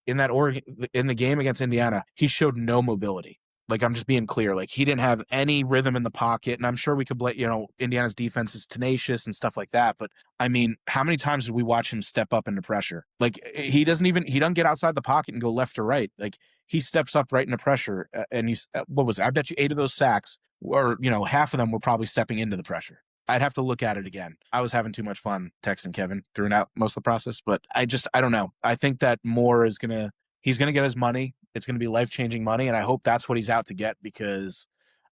in the game against Indiana, he showed no mobility. Like, I'm just being clear. Like, he didn't have any rhythm in the pocket. And I'm sure we could blame, Indiana's defense is tenacious and stuff like that. But I mean, how many times did we watch him step up into pressure? Like, he doesn't get outside the pocket and go left or right. Like, he steps up right into pressure. And what was it? I bet you 8 of those sacks, or, half of them were probably stepping into the pressure. I'd have to look at it again. I was having too much fun texting Kevin throughout most of the process, but I don't know. I think that Moore he's going to get his money. It's going to be life-changing money, and I hope that's what he's out to get, because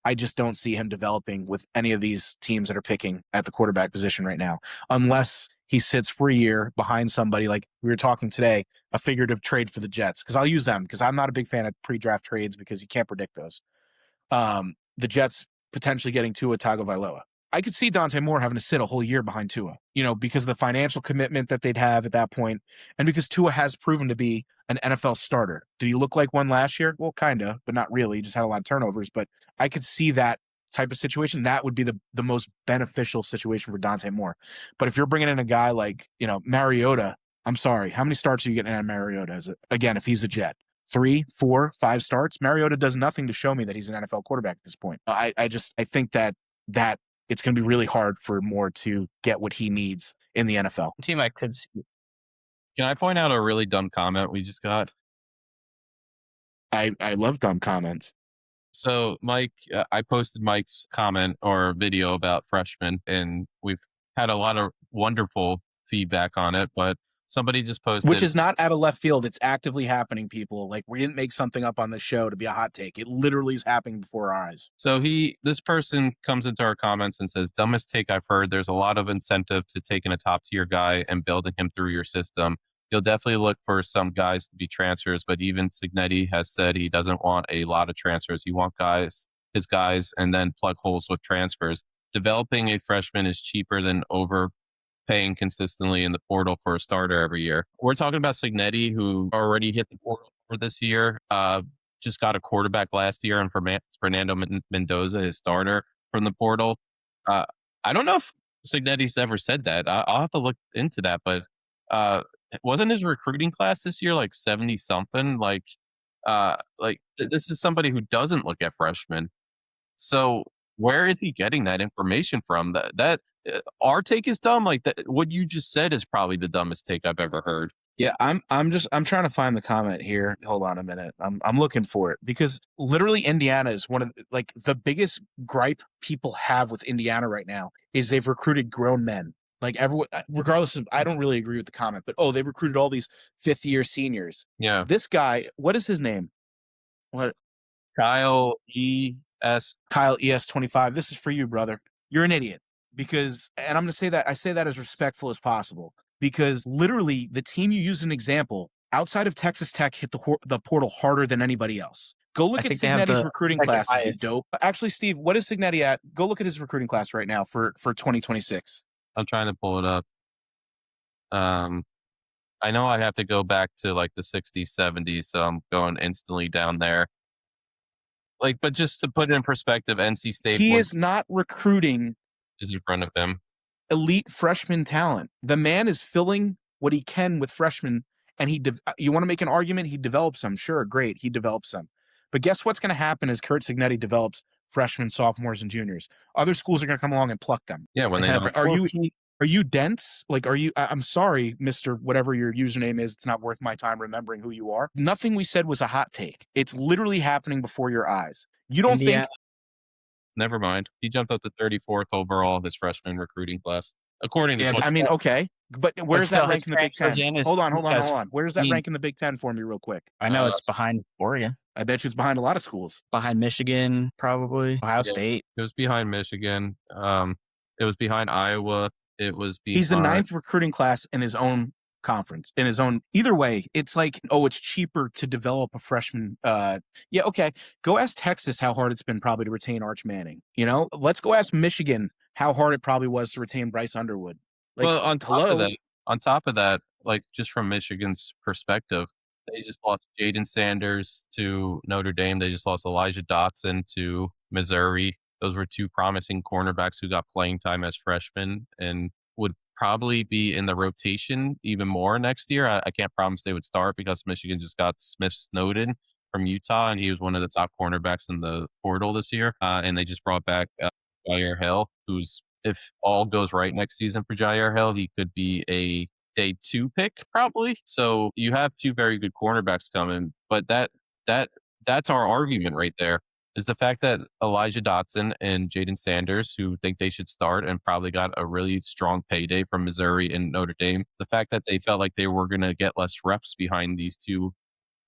I just don't see him developing with any of these teams that are picking at the quarterback position right now, unless he sits for a year behind somebody like we were talking today, a figurative trade for the Jets, because I'll use them because I'm not a big fan of pre-draft trades because you can't predict those. The Jets potentially getting Tua Tagovailoa. I could see Dante Moore having to sit a whole year behind Tua, because of the financial commitment that they'd have at that point, and because Tua has proven to be an NFL starter. Did he look like one last year? Well, kind of, but not really. He just had a lot of turnovers. But I could see that type of situation. That would be the most beneficial situation for Dante Moore. But if you're bringing in a guy like, Mariota, I'm sorry, how many starts are you getting out of Mariota? Again, if he's a Jet? 3, 4, 5 starts? Mariota does nothing to show me that he's an NFL quarterback at this point. I think that it's going to be really hard for Moore to get what he needs in the NFL. Team I could see. Can I point out a really dumb comment we just got? I love dumb comments. So Mike, I posted Mike's comment or video about freshmen, and we've had a lot of wonderful feedback on it, but somebody just posted, which is not out of left field. It's actively happening, people. Like, we didn't make something up on this show to be a hot take. It literally is happening before our eyes. So this person comes into our comments and says, dumbest take I've heard. There's a lot of incentive to taking a top tier guy and building him through your system. You'll definitely look for some guys to be transfers, but even Cincinnati has said he doesn't want a lot of transfers. He wants his guys, and then plug holes with transfers. Developing a freshman is cheaper than overpaying consistently in the portal for a starter every year. We're talking about Cincinnati, who already hit the portal for this year, just got a quarterback last year, and Fernando Mendoza, his starter from the portal. I don't know if Cincinnati's ever said that. I'll have to look into that, but wasn't his recruiting class this year like 70 something? This is somebody who doesn't look at freshmen. So where is he getting that information from? That our take is dumb. Like, that, what you just said is probably the dumbest take I've ever heard. Yeah, I'm trying to find the comment here. Hold on a minute. I'm looking for it, because literally Indiana is one of the biggest gripe people have with Indiana right now is they've recruited grown men. Like, everyone, regardless of, I don't really agree with the comment, but they recruited all these 5th-year seniors. Yeah. This guy, what is his name? What? Kyle E. asked Kyle ES25, this is for you, brother. You're an idiot. Because, and I'm going to say that, I say that as respectful as possible, because literally the team you use as an example, outside of Texas Tech, hit the portal harder than anybody else. Go look at Cincinnati's recruiting classes, you dope. Actually, Steve, what is Cincinnati at? Go look at his recruiting class right now for 2026. I'm trying to pull it up. I know I have to go back to like the 60s, 70s, so I'm going instantly down there. Like, but just to put it in perspective, NC State is not recruiting is in front of him. Elite freshman talent. The man is filling what he can with freshmen, and you want to make an argument, he develops them. Sure, great, he develops them. But guess what's going to happen as Curt Cignetti develops freshmen, sophomores, and juniors? Other schools are going to come along and pluck them. Yeah, when they have Are you dense? Like, I'm sorry, Mr. Whatever your username is. It's not worth my time remembering who you are. Nothing we said was a hot take. It's literally happening before your eyes. You don't think... Never mind. He jumped up to 34th overall this freshman recruiting class. According to I mean, okay. But where's that rank in the Big Ten? Hold on. Where's that rank in the Big Ten for me real quick? I know it's behind Oregon. I bet you it's behind a lot of schools. Behind Michigan, probably. Ohio State. It was behind Michigan. It was behind Iowa. It was behind... He's the 9th recruiting class in his own conference, in his own... Either way, it's like, it's cheaper to develop a freshman. Yeah, okay. Go ask Texas how hard it's been probably to retain Arch Manning. Let's go ask Michigan how hard it probably was to retain Bryce Underwood. Like, well, on top of that, like just from Michigan's perspective, they just lost Jaden Sanders to Notre Dame. They just lost Elijah Dotson to Missouri. Those were two promising cornerbacks who got playing time as freshmen and would probably be in the rotation even more next year. I can't promise they would start because Michigan just got Smith Snowden from Utah, and he was one of the top cornerbacks in the portal this year. And they just brought back Jair Hill, who's, if all goes right next season for Jair Hill, he could be a day 2 pick probably. So you have two very good cornerbacks coming, but that's our argument right there. Is the fact that Elijah Dotson and Jaden Sanders, who think they should start and probably got a really strong payday from Missouri and Notre Dame, the fact that they felt like they were going to get less reps behind these two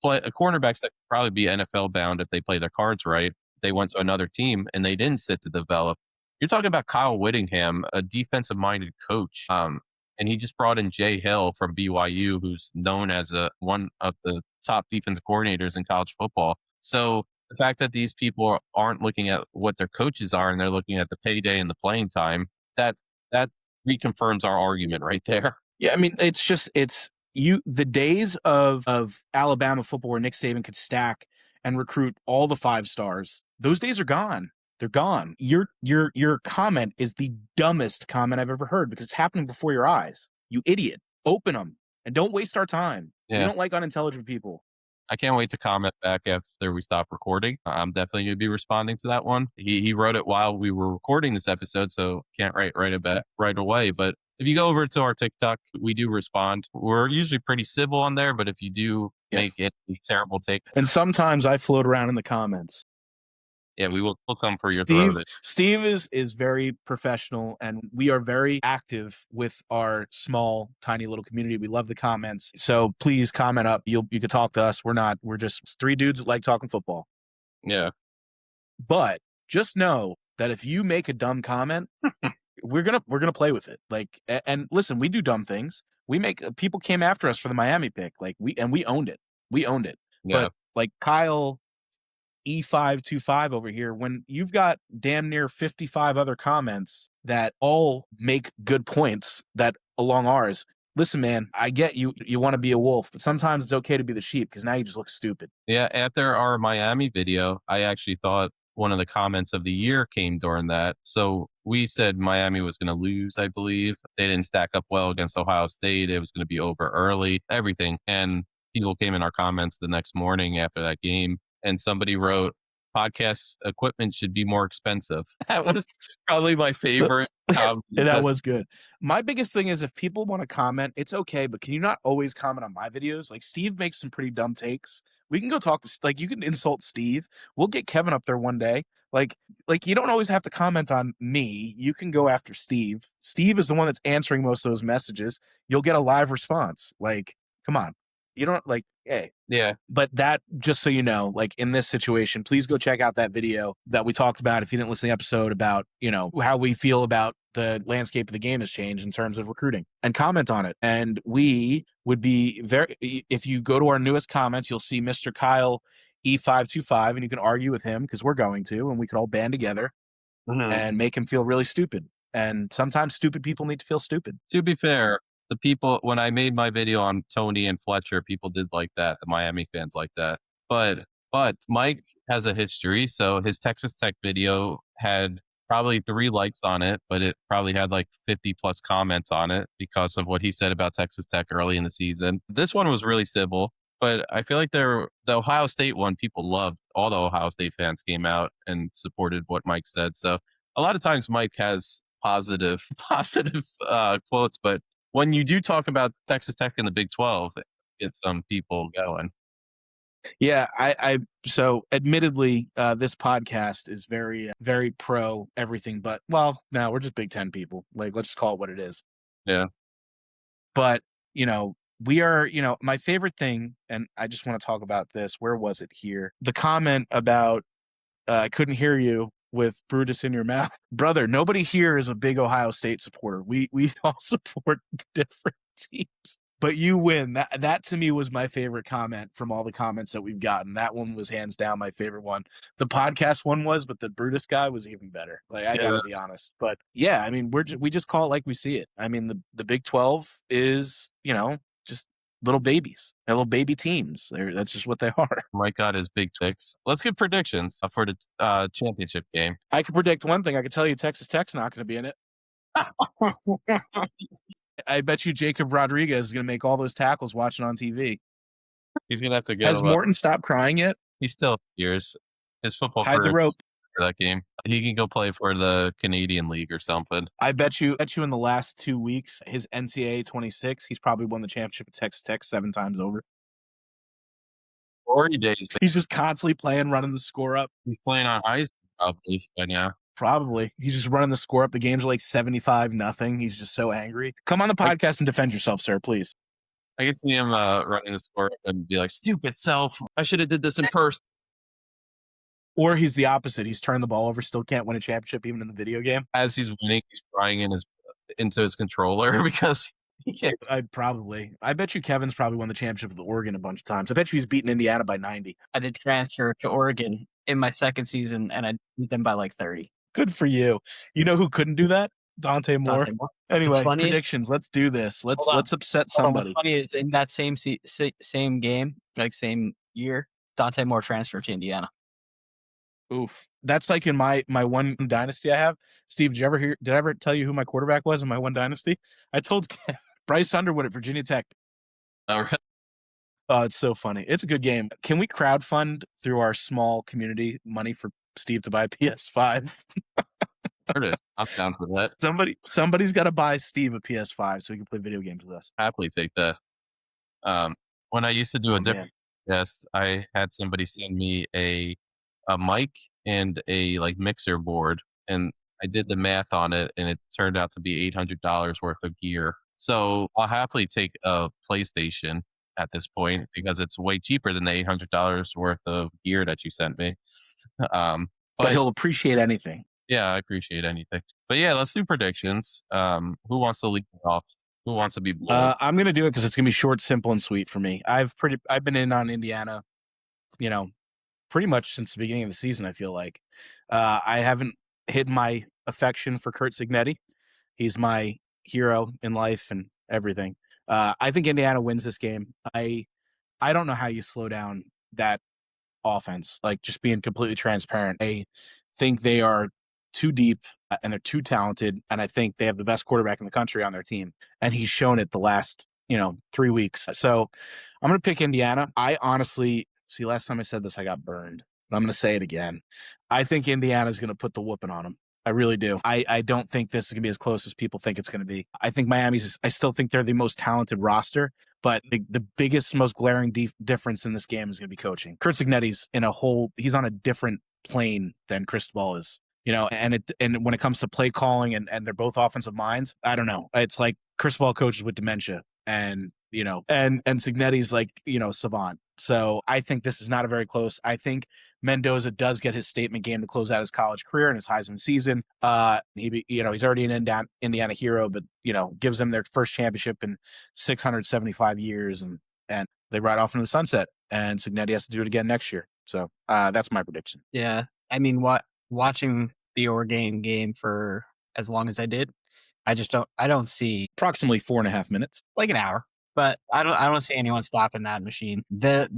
cornerbacks that could probably be NFL bound if they play their cards right, they went to another team and they didn't sit to develop. You're talking about Kyle Whittingham, a defensive-minded coach, and he just brought in Jay Hill from BYU, who's known as one of the top defensive coordinators in college football. So the fact that these people aren't looking at what their coaches are and they're looking at the payday and the playing time, that reconfirms our argument right there. Yeah, I mean, the days of Alabama football where Nick Saban could stack and recruit all the 5 stars, those days are gone. They're gone. Your comment is the dumbest comment I've ever heard because it's happening before your eyes. You idiot. Open them and don't waste our time. Yeah. We don't like unintelligent people. I can't wait to comment back after we stop recording. I'm definitely going to be responding to that one. He wrote it while we were recording this episode, so can't write right away. But if you go over to our TikTok, we do respond. We're usually pretty civil on there, but if you do make any terrible take... And sometimes I float around in the comments. Yeah, we'll come for your throat. Steve is very professional, and we are very active with our small, tiny little community. We love the comments. So please comment up. You can talk to us. We're just 3 dudes that like talking football. Yeah. But just know that if you make a dumb comment, we're gonna play with it. Like, and listen, we do dumb things. People came after us for the Miami pick. Like we owned it. We owned it. Yeah. But like Kyle E525 over here, when you've got damn near 55 other comments that all make good points that along ours. Listen, man, I get you want to be a wolf, but sometimes it's okay to be the sheep because now you just look stupid. Yeah, after our Miami video, I actually thought one of the comments of the year came during that. So we said Miami was going to lose, I believe. They didn't stack up well against Ohio State. It was going to be over early, everything. And people came in our comments the next morning after that game. And somebody wrote, podcast equipment should be more expensive. That was probably my favorite. That was good. My biggest thing is if people want to comment, it's okay, but can you not always comment on my videos? Like Steve makes some pretty dumb takes. We can go talk to, like, you can insult Steve. We'll get Kevin up there one day. Like you don't always have to comment on me. You can go after Steve. Steve is the one that's answering most of those messages. You'll get a live response. Like, come on. You don't like, hey. Yeah. But that, just so you know, like in this situation, please go check out that video that we talked about if you didn't listen to the episode about, how we feel about the landscape of the game has changed in terms of recruiting, and comment on it. And we would be if you go to our newest comments, you'll see Mr. Kyle E525, and you can argue with him because we're going to, and we could all band together and make him feel really stupid. And sometimes stupid people need to feel stupid. To be fair, the people, when I made my video on Tony and Fletcher, people did like that. The Miami fans like that. But Mike has a history. So his Texas Tech video had probably 3 likes on it, but it probably had like 50 plus comments on it because of what he said about Texas Tech early in the season. This one was really civil, but I feel like the Ohio State one, people loved. All the Ohio State fans came out and supported what Mike said. So a lot of times Mike has positive quotes, but when you do talk about Texas Tech in the Big 12, it gets some people going. Yeah, so admittedly, this podcast is very, very pro everything, but no, we're just Big 10 people. Like, let's just call it what it is. Yeah. But, we are, my favorite thing, and I just want to talk about this. Where was it here? The comment about, I couldn't hear you with Brutus in your mouth. Brother, nobody here is a big Ohio State supporter. We all support different teams. But you win. That to me was my favorite comment from all the comments that we've gotten. That one was hands down my favorite one. The podcast one was, but the Brutus guy was even better. Like, I gotta be honest. But yeah, I mean, we just call it like we see it. I mean, the Big 12 is, just little babies. They're little baby teams. That's just what they are. Mike got his big picks. Let's get predictions for the championship game. I could predict one thing. I could tell you Texas Tech's not going to be in it. I bet you Jacob Rodriguez is going to make all those tackles watching on TV. He's going to have to get. Has Morton stopped crying yet? He still years. His football hide the rope for that game. He can go play for the Canadian League or something. I bet you in the last 2 weeks, his NCAA 26, he's probably won the championship at Texas Tech 7 times over. 40 days. He's just constantly playing, running the score up. He's playing on Heisman probably by now. Probably. He's just running the score up. The games are like 75-0. He's just so angry. Come on the podcast and defend yourself, sir, please. I can see him running the score up and be like, stupid self. I should have did this in person. Or he's the opposite. He's turned the ball over, still can't win a championship even in the video game. As he's winning, he's crying into his controller because he can't. I bet you Kevin's probably won the championship with Oregon a bunch of times. I bet you he's beaten Indiana by 90. I did transfer to Oregon in my second season, and I beat them by like 30. Good for you. You know who couldn't do that? Dante Moore. Anyway, predictions. Let's do this. Let's upset somebody. What's funny is in that same game, like same year, Dante Moore transferred to Indiana. Oof. That's like in my one dynasty I have. Steve, did I ever tell you who my quarterback was in my one dynasty? I told Bryce Underwood at Virginia Tech. All right. Oh, it's so funny. It's a good game. Can we crowdfund through our small community money for Steve to buy a PS5? I'm down for that. Somebody's got to buy Steve a PS5 so he can play video games with us. Happily take that. When I used to do a different test, I had somebody send me a mic and a like mixer board, and I did the math on it, and it turned out to be $800 worth of gear. So I'll happily take a PlayStation at this point because it's way cheaper than the $800 worth of gear that you sent me. But he'll appreciate anything. Yeah, I appreciate anything. But yeah, let's do predictions. Who wants to lead off? Who wants to be bold? I'm going to do it because it's going to be short, simple, and sweet for me. I've been in on Indiana, pretty much since the beginning of the season, I feel like. I haven't hidden my affection for Curt Cignetti. He's my hero in life and everything. I think Indiana wins this game. I don't know how you slow down that offense, like just being completely transparent. I think they are too deep and they're too talented, and I think they have the best quarterback in the country on their team, and he's shown it the last 3 weeks. So I'm going to pick Indiana. I honestly, last time I said this, I got burned, but I'm going to say it again. I think Indiana's going to put the whooping on them. I really do. I don't think this is going to be as close as people think it's going to be. I think I still think they're the most talented roster, but the biggest, most glaring difference in this game is going to be coaching. Curt Cignetti's he's on a different plane than Cristobal is. And when it comes to play calling and they're both offensive minds, I don't know. It's like Cristobal coaches with dementia, and and Cignetti's like, savant. So I think this is not a very close. I think Mendoza does get his statement game to close out his college career and his Heisman season. He's already an Indiana hero, but gives them their first championship in 675 years, and they ride off into the sunset. And Cignetti has to do it again next year. So that's my prediction. Yeah, I mean, watching the Oregon game for as long as I did, I don't see Approximately 4.5 minutes, like an hour. But I don't see anyone stopping that machine. They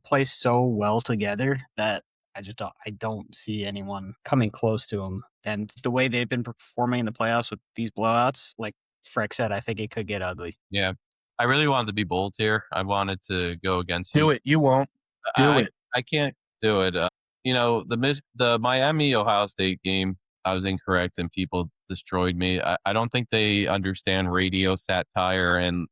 play so well together that I don't see anyone coming close to them. And the way they've been performing in the playoffs with these blowouts, like Freck said, I think it could get ugly. Yeah, I really wanted to be bold here. I wanted to go against you. Do it. You won't do it. I can't do it. The Miami Ohio State game, I was incorrect and people destroyed me. I don't think they understand radio satire and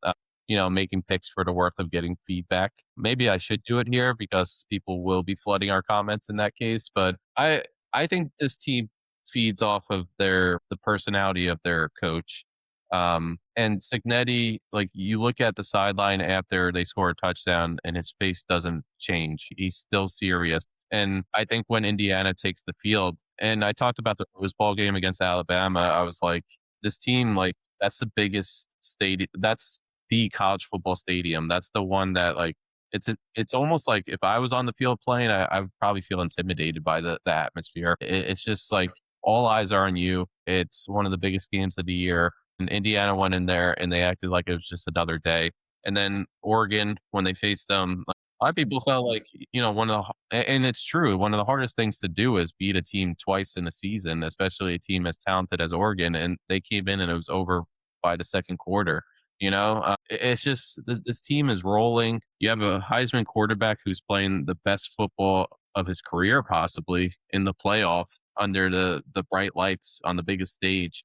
making picks for the worth of getting feedback. Maybe I should do it here because people will be flooding our comments in that case. But I think this team feeds off of the personality of their coach. And Cignetti, like you look at the sideline after they score a touchdown and his face doesn't change. He's still serious. And I think when Indiana takes the field, and I talked about the Rose Bowl game against Alabama, I was like, this team, like that's the biggest stadium. That's the college football stadium. That's the one that like it's almost like if I was on the field playing, I would probably feel intimidated by the atmosphere. It's just like all eyes are on you. It's one of the biggest games of the year. And Indiana went in there and they acted like it was just another day. And then Oregon, when they faced them, a lot of people felt like, and it's true, one of the hardest things to do is beat a team twice in a season, especially a team as talented as Oregon. And they came in and it was over by the second quarter. It's just this team is rolling. You have a Heisman quarterback who's playing the best football of his career, possibly in the playoff under the bright lights on the biggest stage.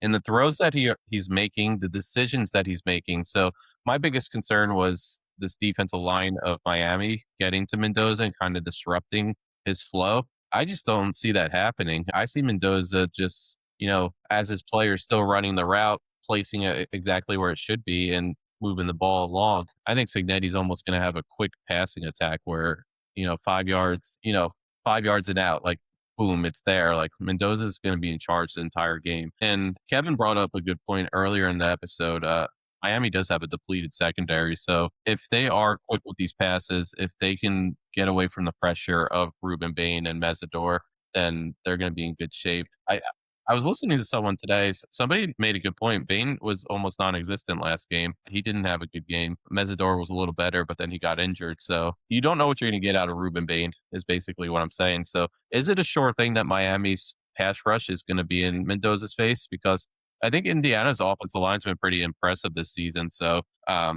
And the throws that he's making, the decisions that he's making. So my biggest concern was this defensive line of Miami getting to Mendoza and kind of disrupting his flow. I just don't see that happening. I see Mendoza just, as his player still running the route, placing it exactly where it should be and moving the ball along. I think Cignetti's almost going to have a quick passing attack where, 5 yards, 5 yards and out, like boom, it's there. Like Mendoza's going to be in charge the entire game. And Kevin brought up a good point earlier in the episode. Miami does have a depleted secondary. So if they are quick with these passes, if they can get away from the pressure of Ruben Bain and Mesidor, then they're going to be in good shape. I was listening to someone today. Somebody made a good point. Bain was almost non-existent last game. He didn't have a good game. Mesidor was a little better, but then he got injured. So you don't know what you're going to get out of Ruben Bain is basically what I'm saying. So is it a sure thing that Miami's pass rush is going to be in Mendoza's face? Because I think Indiana's offensive line's been pretty impressive this season. So I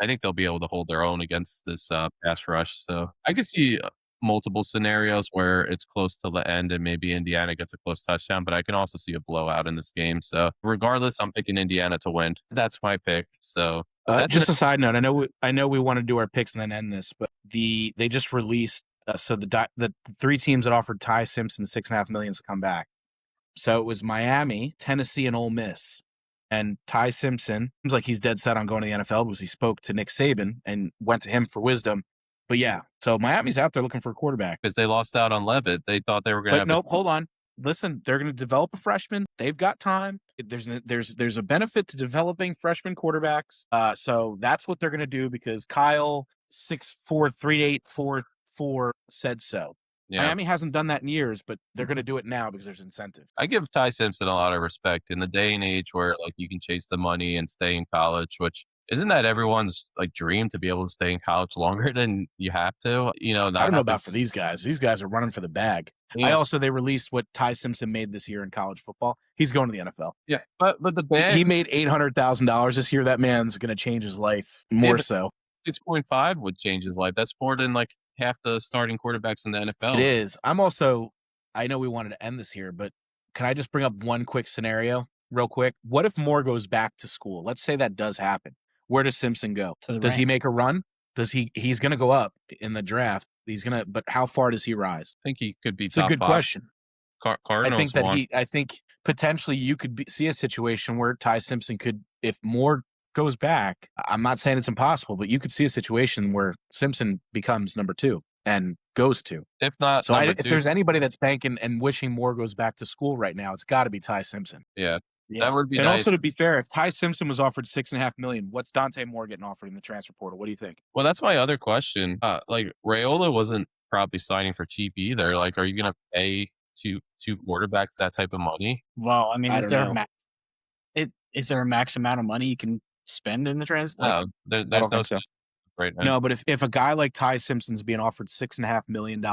think they'll be able to hold their own against this pass rush. So I could see multiple scenarios where it's close to the end and maybe Indiana gets a close touchdown, but I can also see a blowout in this game. So regardless, I'm picking Indiana to win. That's my pick. So just a side note, I know we want to do our picks and then end this, but they just released the 3 teams that offered Ty Simpson $6.5 million to come back. So it was Miami, Tennessee, and Ole Miss. And Ty Simpson seems like he's dead set on going to the NFL because he spoke to Nick Saban and went to him for wisdom. But yeah, so Miami's out there looking for a quarterback because they lost out on Levitt. They thought they were going to. Nope. Hold on. Listen, they're going to develop a freshman. They've got time. There's a benefit to developing freshman quarterbacks. So that's what they're going to do because Kyle 6'4", 3844 said so. Yeah. Miami hasn't done that in years, but they're going to do it now because there's incentive. I give Ty Simpson a lot of respect in the day and age where like you can chase the money and stay in college, which isn't that everyone's like dream to be able to stay in college longer than you have to? I don't know about for these guys. These guys are running for the bag. Yeah. They released what Ty Simpson made this year in college football. He's going to the NFL. Yeah, but the bag. He made $800,000 this year. That man's going to change his life more so. 6.5 would change his life. That's more than like half the starting quarterbacks in the NFL. It is. I know we wanted to end this here, but can I just bring up one quick scenario real quick? What if Moore goes back to school? Let's say that does happen. Where does Simpson go? Does he make a run? He's going to go up in the draft. But how far does he rise? I think he could be It's a good 5. question. Cardinals I think potentially you could see a situation where Ty Simpson could, if Moore goes back, I'm not saying it's impossible, but you could see a situation where Simpson becomes number 2 and goes to. If not, So number if 2. there's anybody that's banking and wishing Moore goes back to school right now, it's got to be Ty Simpson. Yeah. Yeah. That would be And nice. also, to be fair, if Ty Simpson was offered $6.5 million, what's Dante Moore getting offered in the transfer portal? What do you think? Well, that's my other question. Like Raiola wasn't probably signing for cheap either. Like, are you going to pay two quarterbacks that type of money? Well, I mean, I is don't there know. a max? Is there a max amount of money you can spend in the transfer? No, there's don't no think so. right now. No, but if a guy like Ty Simpson's being offered $6.5 million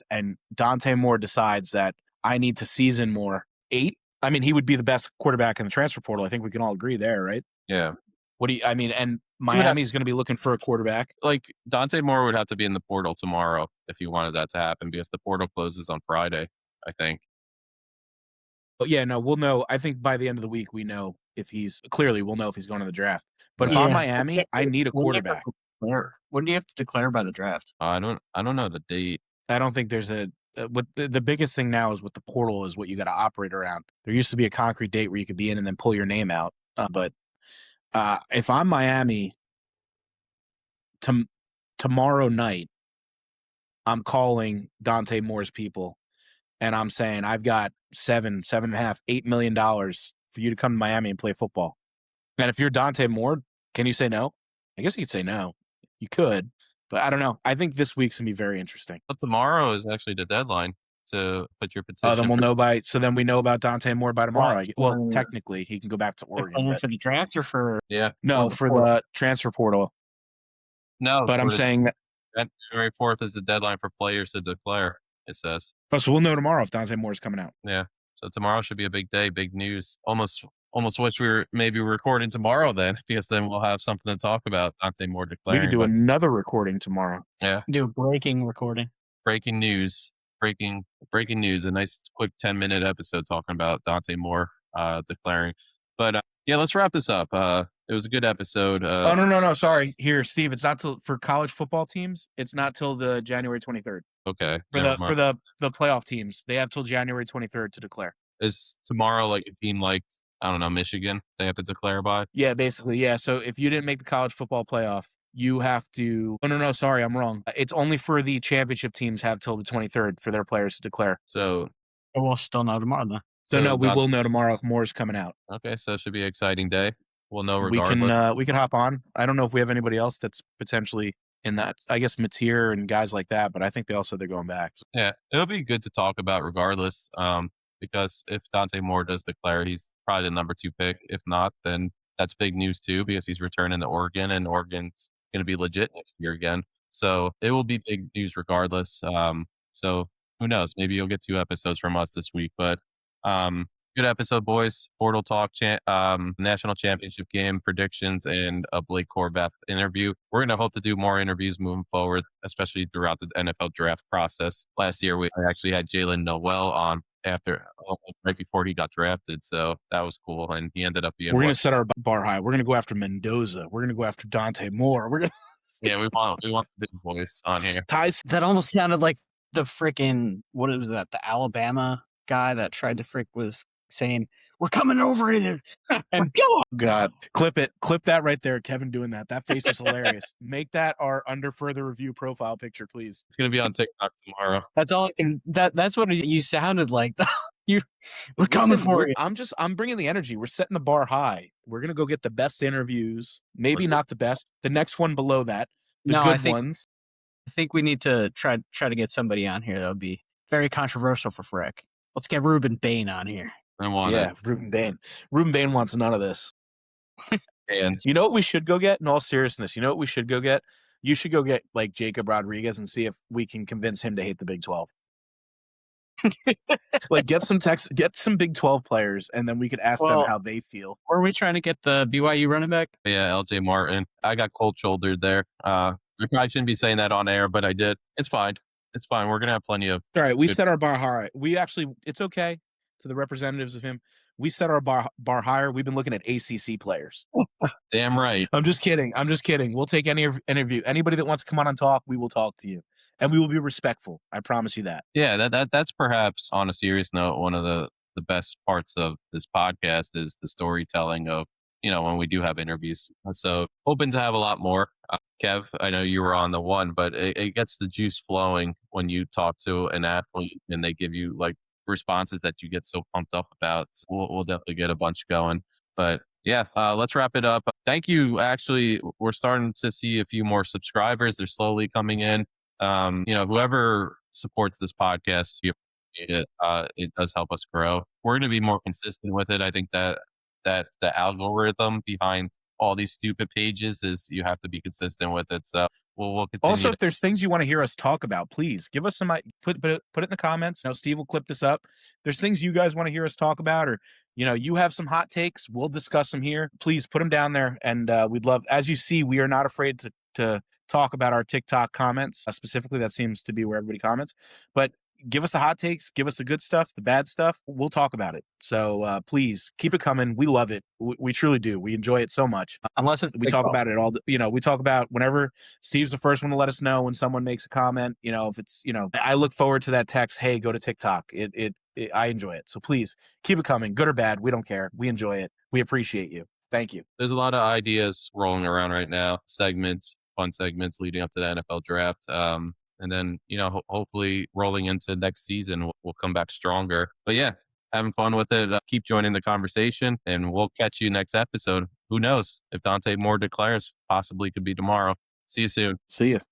and Dante Moore decides that I need to season more, 8, I mean, he would be the best quarterback in the transfer portal. I think we can all agree there, right? Yeah. And Miami's going to be looking for a quarterback. Like Dante Moore would have to be in the portal tomorrow if you wanted that to happen because the portal closes on Friday, I think. But yeah, no, we'll know. I think by the end of the week, we'll know if he's going to the draft. But if I'm Miami, I need a quarterback. When do you have to declare by the draft? I don't know the date. I don't think there's what the biggest thing now is with the portal is what you got to operate around. There used to be a concrete date where you could be in and then pull your name out. But if I'm Miami, tomorrow night, I'm calling Dante Moore's people and I'm saying, I've got $7.5, $8 million for you to come to Miami and play football. And if you're Dante Moore, can you say no? I guess you could say no. You could, but I don't know. I think this week's gonna be very interesting. But tomorrow is actually the deadline to put your petition. Oh, then we'll know then we know about Dante Moore by tomorrow. Well, technically, he can go back to Oregon. For the draft or for the transfer portal. No, but I'm saying that January 4th is the deadline for players to declare. It says. Oh, so we'll know tomorrow if Dante Moore is coming out. Yeah. So tomorrow should be a big day, big news. Almost wish we were maybe recording tomorrow then, because then we'll have something to talk about. Dante Moore declaring. We could do another recording tomorrow. Yeah. Do a breaking recording. Breaking news. Breaking news. A nice quick 10-minute episode talking about Dante Moore declaring. But yeah, let's wrap this up. It was a good episode. Oh no! Sorry, here, Steve. It's not till for college football teams. It's not till the January 23rd. Okay. For the playoff teams, they have till January 23rd to declare. Is tomorrow like a team like, I don't know, Michigan? They have to declare by? Yeah, basically, yeah. So if you didn't make the college football playoff, you have to. Oh no! Sorry, I'm wrong. It's only for the championship teams have till the 23rd for their players to declare. So we'll still know tomorrow then. So no, we will know tomorrow if Moore's coming out. Okay, so it should be an exciting day. We'll know regardless. We can hop on. I don't know if we have anybody else that's potentially in that. I guess Mateer and guys like that, but I think they all said they're going back. Yeah, it'll be good to talk about regardless. Because if Dante Moore does declare, he's probably the number 2 pick. If not, then that's big news too, because he's returning to Oregon, and Oregon's going to be legit next year again. So it will be big news regardless. So who knows? Maybe you'll get 2 episodes from us this week, but good episode, boys. Portal Talk, national championship game predictions, and a Blake Horvath interview. We're going to hope to do more interviews moving forward, especially throughout the NFL draft process. Last year, we actually had Jalen Noel on right before he got drafted, so that was cool, and he ended up being. We're going to set our bar high. We're going to go after Mendoza. We're going to go after Dante Moore. We're going. Yeah, we want the big boys on here. That almost sounded like the freaking what was that? The Alabama guy that tried to was saying, "We're coming over here," and go. God, clip that right there. Kevin doing that. That face is hilarious. Make that our under further review profile picture, please. It's gonna be on TikTok tomorrow. That's all I can. That's what you sounded like. We're coming for you. I'm bringing the energy. We're setting the bar high. We're gonna go get the best interviews. Maybe not the best. The next one below that. Good ones. I think we need to try to get somebody on here that would be very controversial for Frick. Let's get Ruben Bain on here. I want it. Ruben Bain. Ruben Bain wants none of this. And you know what we should go get? In all seriousness, you know what we should go get? You should go get like Jacob Rodriguez and see if we can convince him to hate the Big 12. Like get some Big 12 players, and then we could ask them how they feel. Were we trying to get the BYU running back? Yeah, LJ Martin. I got cold shouldered there. I probably shouldn't be saying that on air, but I did. It's fine. We're gonna have plenty of. All right, we set our bar high. It's okay to the representatives of him. We set our bar higher. We've been looking at ACC players. Damn right. I'm just kidding. We'll take any interview. Anybody that wants to come on and talk, we will talk to you, and we will be respectful. I promise you that. Yeah, that's perhaps on a serious note one of the best parts of this podcast is the storytelling of when we do have interviews. So hoping to have a lot more. Kev, I know you were on the one, but it gets the juice flowing when you talk to an athlete and they give you like responses that you get so pumped up about. So we'll definitely get a bunch going. But yeah, let's wrap it up. Thank you. Actually, we're starting to see a few more subscribers. They're slowly coming in. Whoever supports this podcast, you appreciate it. It does help us grow. We're going to be more consistent with it. I think that's the algorithm behind all these stupid pages is you have to be consistent with it. So we'll continue. Also, if there's things you want to hear us talk about, please give us some, put it in the comments. Steve will clip this up. If there's things you guys want to hear us talk about, or, you have some hot takes, we'll discuss them here. Please put them down there. And we'd love, as you see, we are not afraid to talk about our TikTok comments. Specifically, that seems to be where everybody comments, but give us the hot takes, give us the good stuff, the bad stuff. We'll talk about it. So please keep it coming. We love it. We truly do. We enjoy it so much. Unless it's we talk about it all. We talk about whenever Steve's the first one to let us know when someone makes a comment. If it's I look forward to that text. Hey, go to TikTok. I enjoy it. So please keep it coming, good or bad. We don't care. We enjoy it. We appreciate you. Thank you. There's a lot of ideas rolling around right now. Fun segments leading up to the NFL draft. And then, hopefully rolling into next season, we'll come back stronger. But yeah, having fun with it. Keep joining the conversation, and we'll catch you next episode. Who knows? If Dante Moore declares, possibly could be tomorrow. See you soon. See you.